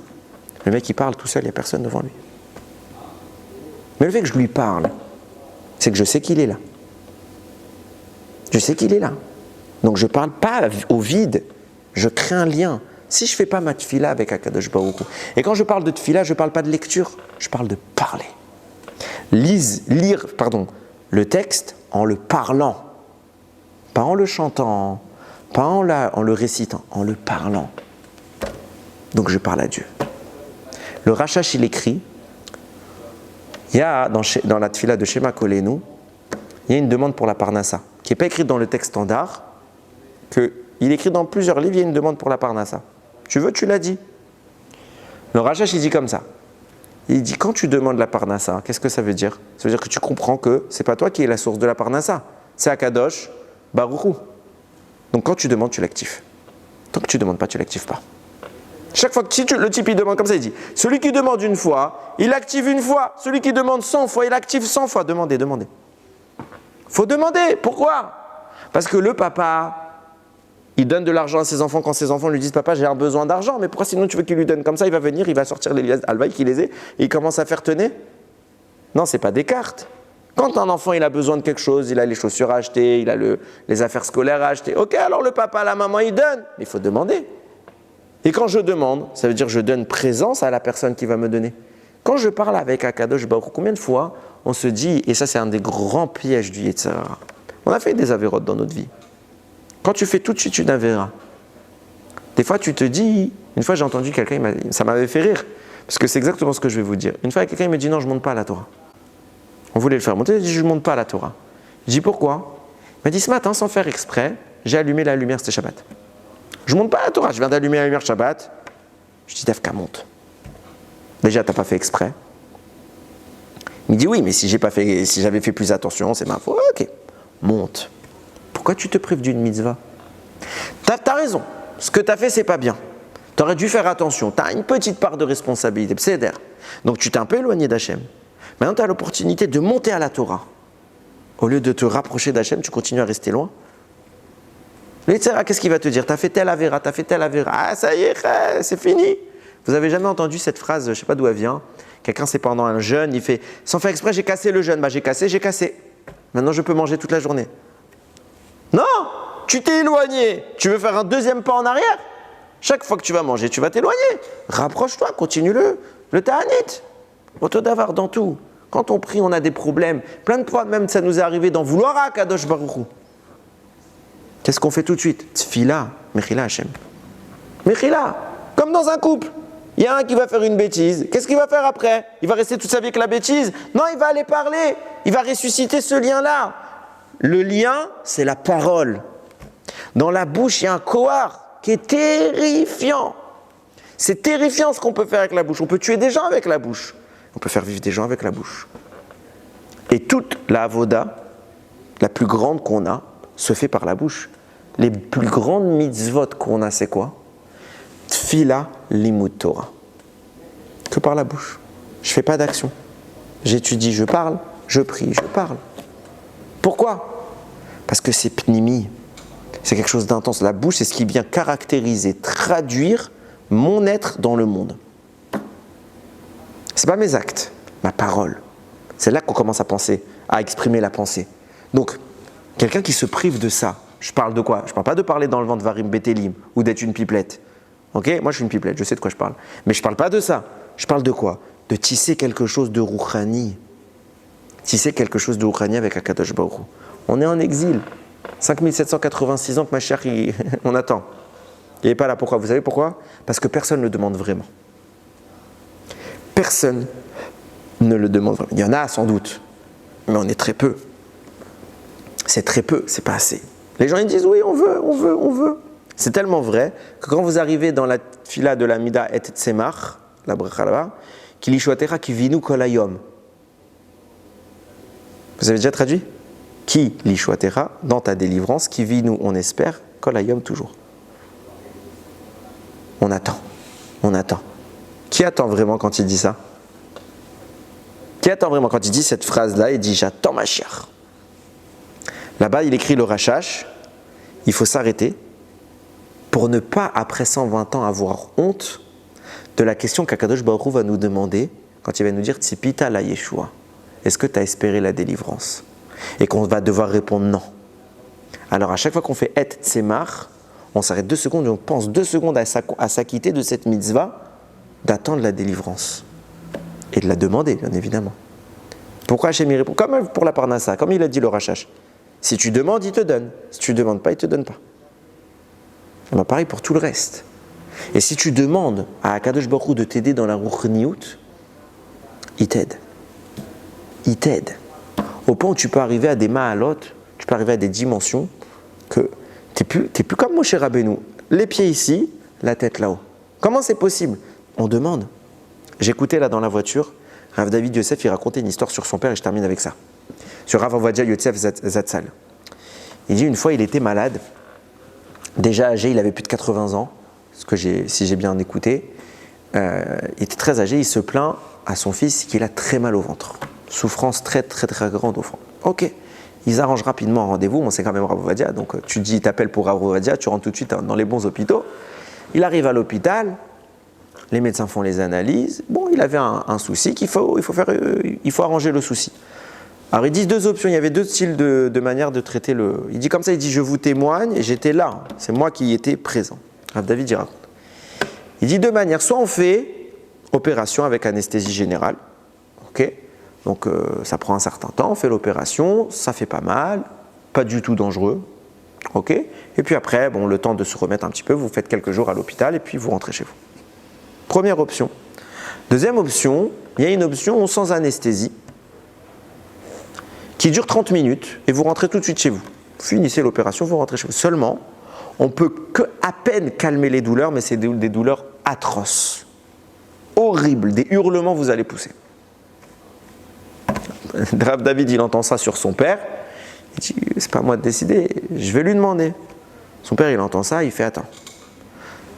C: Le mec, il parle tout seul, il n'y a personne devant lui. Mais le fait que je lui parle, c'est que je sais qu'il est là. Je sais qu'il est là. Donc je ne parle pas au vide, je crée un lien. Si je ne fais pas ma tfila avec Akadosh Baruch Hu, et quand je parle de tfila, je ne parle pas de lecture, je parle de parler. Lire le texte en le parlant, pas en le chantant, pas en le récitant, en le parlant. Donc je parle à Dieu. Le Rashash, il écrit, il y a dans la tfila de Shema Kolenu, il y a une demande pour la Parnassa, qui n'est pas écrite dans le texte standard, il écrit dans plusieurs livres, il y a une demande pour la Parnassa. Tu veux, tu l'as dit. Le Rashash, il dit comme ça. Il dit, quand tu demandes la Parnassa, qu'est-ce que ça veut dire? Ça veut dire que tu comprends que ce n'est pas toi qui es la source de la Parnassa, c'est Akadosh Baruch Hu. Donc quand tu demandes, tu l'actives. Tant que tu ne demandes pas, tu ne l'actives pas. Chaque fois que le type il demande comme ça, il dit, celui qui demande une fois, il active une fois. Celui qui demande 100 fois, il active 100 fois. Demandez. Faut demander. Pourquoi? Parce que le papa, il donne de l'argent à ses enfants quand ses enfants lui disent, papa, j'ai un besoin d'argent. Mais pourquoi sinon tu veux qu'il lui donne comme ça? Il va venir, il va sortir les alvaï qu'il les ait, et il commence à faire tenir. Non, c'est pas des cartes. Quand un enfant il a besoin de quelque chose, il a les chaussures à acheter, il a les affaires scolaires à acheter. Ok, alors le papa, la maman, il donne. Mais il faut demander. Et quand je demande, ça veut dire que je donne présence à la personne qui va me donner. Quand je parle avec Akadosh Baruch Hu, combien de fois on se dit, et ça c'est un des grands pièges du Yetzer Hara, on a fait des avérotes dans notre vie. Quand tu fais tout de suite une avéra, des fois tu te dis, une fois j'ai entendu quelqu'un, ça m'avait fait rire, parce que c'est exactement ce que je vais vous dire. Une fois quelqu'un me dit, non, je ne monte pas à la Torah. On voulait le faire monter, il dit, je ne monte pas à la Torah. Je dis, pourquoi? Il m'a dit, ce matin, sans faire exprès, j'ai allumé la lumière, c'était Shabbat. Je ne monte pas à la Torah, je viens d'allumer la lumière Shabbat. Je dis, Dafka, monte. Déjà, tu n'as pas fait exprès. Il me dit, oui, mais si j'avais fait plus attention, c'est ma faute. Ok, monte. Pourquoi tu te prives d'une mitzvah? T'as raison, ce que tu as fait, c'est pas bien. Tu aurais dû faire attention, tu as une petite part de responsabilité, c'est d'air. Donc tu t'es un peu éloigné d'Hachem. Maintenant, tu as l'opportunité de monter à la Torah. Au lieu de te rapprocher d'Hachem, tu continues à rester loin. Le Yetzer Hara, qu'est-ce qu'il va te dire? Tu as fait telle avéra, tu as fait telle avéra. Ah, ça y est, c'est fini. Vous avez jamais entendu cette phrase, je ne sais pas d'où elle vient. Quelqu'un, c'est pendant un jeûne, il fait, sans faire exprès, j'ai cassé le jeûne. Bah, j'ai cassé. Maintenant, je peux manger toute la journée. Non, tu t'es éloigné. Tu veux faire un deuxième pas en arrière? Chaque fois que tu vas manger, tu vas t'éloigner. Rapproche-toi, continue-le. Le ta'anit. Autodavar dans tout. Quand on prie, on a des problèmes. Plein de fois, même, ça nous est arrivé d'en vouloir à Kadosh Baruch Hu. Qu'est-ce qu'on fait tout de suite? Tfila, Mechila Hashem. Mechila, comme dans un couple. Il y a un qui va faire une bêtise. Qu'est-ce qu'il va faire après? Il va rester toute sa vie avec la bêtise? Non, il va aller parler. Il va ressusciter ce lien-là. Le lien, c'est la parole. Dans la bouche, il y a un kohar qui est terrifiant. C'est terrifiant ce qu'on peut faire avec la bouche. On peut tuer des gens avec la bouche. On peut faire vivre des gens avec la bouche. Et toute la avoda, la plus grande qu'on a, se fait par la bouche. Les plus grandes mitzvot qu'on a, c'est quoi? Tfila limud Torah. Que par la bouche. Je ne fais pas d'action. J'étudie, je parle. Je prie, je parle. Pourquoi? Parce que c'est pnimi. C'est quelque chose d'intense. La bouche, c'est ce qui vient caractériser, traduire mon être dans le monde. Ce n'est pas mes actes, ma parole. C'est là qu'on commence à penser, à exprimer la pensée. Donc, quelqu'un qui se prive de ça, je parle de quoi? Je ne parle pas de parler dans le ventre varim betelim ou d'être une pipelette. Ok? Moi, je suis une pipelette, je sais de quoi je parle. Mais je ne parle pas de ça. Je parle de quoi? De tisser quelque chose de rouchani. Tisser quelque chose de rouchani avec Akadosh Baruch Hu. On est en exil. 5786 ans que Mashiach, on attend. Il n'est pas là. Pourquoi? Vous savez pourquoi? Parce que personne ne le demande vraiment. Personne ne le demande vraiment. Il y en a sans doute, mais on est très peu. C'est très peu, c'est pas assez. Les gens ils disent oui, on veut. C'est tellement vrai que quand vous arrivez dans la fila de la Mida et Tsemach, la bracha là-bas, qui lishuatera qui vinu kol hayom. Vous avez déjà traduit? Qui lishuatera dans ta délivrance, qui vit nous, on espère, kol hayom toujours. On attend. Qui attend vraiment quand il dit ça? Qui attend vraiment quand il dit cette phrase-là? Il dit j'attends Mashiach. Là-bas, il écrit le Rashash, il faut s'arrêter pour ne pas, après 120 ans, avoir honte de la question qu'Akadosh Baruch Hu va nous demander quand il va nous dire Tzipita la Yeshua. Est-ce que tu as espéré la délivrance? Et qu'on va devoir répondre non. Alors, à chaque fois qu'on fait Et Tsemach, on s'arrête 2 secondes et on pense 2 secondes à s'acquitter de cette mitzvah d'attendre la délivrance et de la demander, bien évidemment. Pourquoi Hachem y répond? Comme pour la Parnassa, comme il a dit le Rashash. Si tu demandes, il te donne. Si tu ne demandes pas, il ne te donne pas. Ben, pareil pour tout le reste. Et si tu demandes à Akadosh Baruch Hu de t'aider dans la Ruchniout, il t'aide. Il t'aide. Au point où tu peux arriver à des ma'alot, tu peux arriver à des dimensions que tu n'es plus comme Moshe Rabbeinu. Les pieds ici, la tête là-haut. Comment c'est possible? On demande. J'écoutais là dans la voiture, Rav David Yosef, il racontait une histoire sur son père et je termine avec ça. Sur Rav Ovadia Yosef Zatzal. Il dit une fois il était malade, déjà âgé, il avait plus de 80 ans, si j'ai bien écouté, il était très âgé, il se plaint à son fils qu'il a très mal au ventre. Souffrance très très très grande au fond. Ok, ils arrangent rapidement un rendez-vous, on sait quand même Rav Ovadia, donc tu dis, t'appelles pour Rav Ovadia, tu rentres tout de suite dans les bons hôpitaux. Il arrive à l'hôpital, les médecins font les analyses, bon il avait un souci il faut arranger le souci. Alors ils disent 2 options, il y avait 2 styles de manière de traiter le... Il dit comme ça, il dit je vous témoigne et j'étais là, c'est moi qui étais présent. Rav David y raconte. Il dit 2 manières, soit on fait opération avec anesthésie générale, ok, donc ça prend un certain temps, on fait l'opération, ça fait pas mal, pas du tout dangereux, ok, et puis après, bon, le temps de se remettre un petit peu, vous faites quelques jours à l'hôpital et puis vous rentrez chez vous. Première option. Deuxième option, il y a une option sans anesthésie, qui dure 30 minutes et vous rentrez tout de suite chez vous. Vous finissez l'opération, vous rentrez chez vous. Seulement, on peut qu'à peine calmer les douleurs, mais c'est des douleurs atroces, horribles, des hurlements vous allez pousser. Rav David, il entend ça sur son père, il dit, c'est pas à moi de décider, je vais lui demander. Son père, il entend ça, il fait, attends,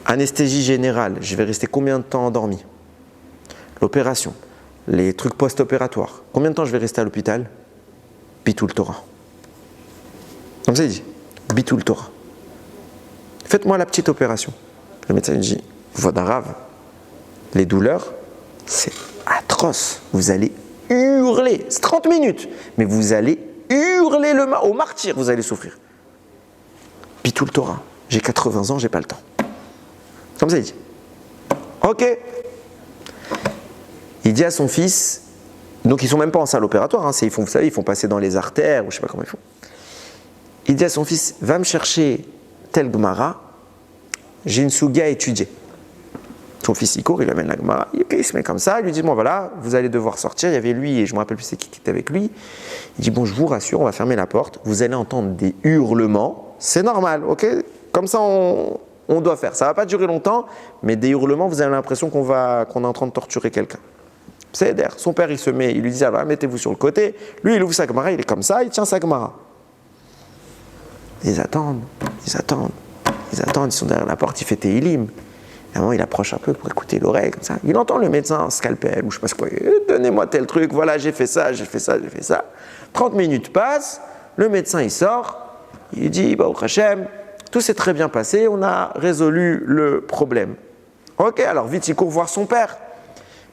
C: anesthésie générale, je vais rester combien de temps endormi? L'opération, les trucs post-opératoires, combien de temps je vais rester à l'hôpital? Bitoul Torah. Comme ça, il dit, Bitoul Torah. Faites-moi la petite opération. Le médecin lui dit, Voda Rav, les douleurs, c'est atroce. Vous allez hurler. C'est 30 minutes. Mais vous allez hurler au martyr, vous allez souffrir. Bitoul Torah. J'ai 80 ans, j'ai pas le temps. Comme ça, il dit. Ok. Il dit à son fils, donc ils sont même pas en salle opératoire, hein, vous savez, ils font passer dans les artères, ou je sais pas comment ils font. Il dit à son fils, va me chercher tel Gemara, j'ai une souga à étudier. Son fils il court, il amène la Gemara, il se met comme ça, il lui dit bon voilà, vous allez devoir sortir. Il y avait lui et je me rappelle plus c'est qui était avec lui. Il dit bon je vous rassure, on va fermer la porte, vous allez entendre des hurlements, c'est normal, ok? Comme ça on doit faire. Ça va pas durer longtemps, mais des hurlements, vous avez l'impression qu'on est en train de torturer quelqu'un. C'est d'air. Son père il se met, il lui dit alors mettez-vous sur le côté. Lui il ouvre sa Gemara, il est comme ça, il tient sa Gemara. Ils attendent, ils sont derrière la porte, il fait Tehillim. À un moment, il approche un peu pour écouter l'oreille, comme ça. Il entend le médecin, scalpel, ou je sais pas ce quoi. Donnez-moi tel truc, voilà, j'ai fait ça. 30 minutes passent, le médecin, il sort, il dit, Baruch Hashem, tout s'est très bien passé, on a résolu le problème. Ok, alors vite, il court voir son père.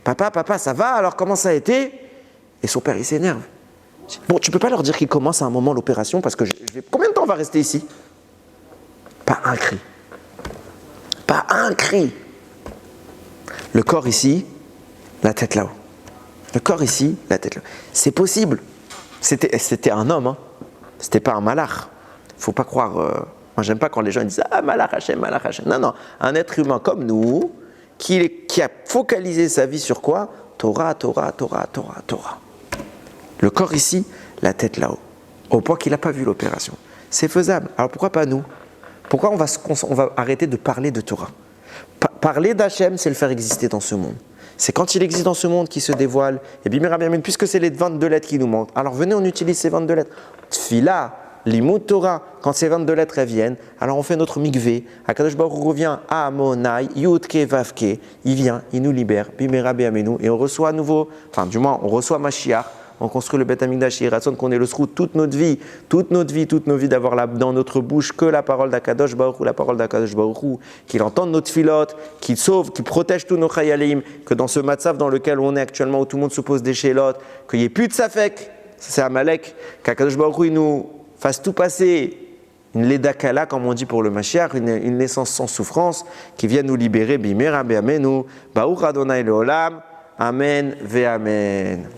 C: Papa, ça va, alors comment ça a été? Et son père, il s'énerve. Bon, tu peux pas leur dire qu'il commence à un moment l'opération, parce que combien de temps on va rester ici? Pas un cri. Pas un cri. Le corps ici, la tête là-haut. Le corps ici, la tête là-haut. C'est possible. C'était un homme, hein. C'était pas un malach. Faut pas croire. Moi, j'aime pas quand les gens disent ah malach Hashem. Non, un être humain comme nous, qui a focalisé sa vie sur quoi? Torah. Le corps ici, la tête là-haut. Au point qu'il n'a pas vu l'opération. C'est faisable. Alors pourquoi pas nous? Pourquoi on va arrêter de parler de Torah? Parler d'Hachem, c'est le faire exister dans ce monde. C'est quand il existe dans ce monde qu'il se dévoile. Et bien, puisque c'est les 22 lettres qui nous manquent, alors venez, on utilise ces 22 lettres. Tfila, Limud Torah, quand ces 22 lettres elles viennent, alors on fait notre mikvé. Akadosh Baruch Hu revient à Amonai, Yudke, Vavke. Il vient, il nous libère, Bimera Be'amenu, et on reçoit à nouveau, enfin du moins, on reçoit Mashiach. On construit le Beth Amikdash, il raconte qu'on est le srout toute notre vie d'avoir dans notre bouche que la parole d'Akadosh Baruch Hu, la parole d'Akadosh Baruch Hu, qu'il entende notre filote, qu'il sauve, qu'il protège tous nos chayalim, que dans ce matzav dans lequel on est actuellement, où tout le monde se pose des chélotes, qu'il n'y ait plus de safek, c'est Amalek, qu'Akadosh Baruch Hu nous fasse tout passer, une ledakala, comme on dit pour le Mashiach, une naissance sans souffrance, qui vienne nous libérer, bimera be'amenu, Baruch Adonai le'olam, Amen ve'amen.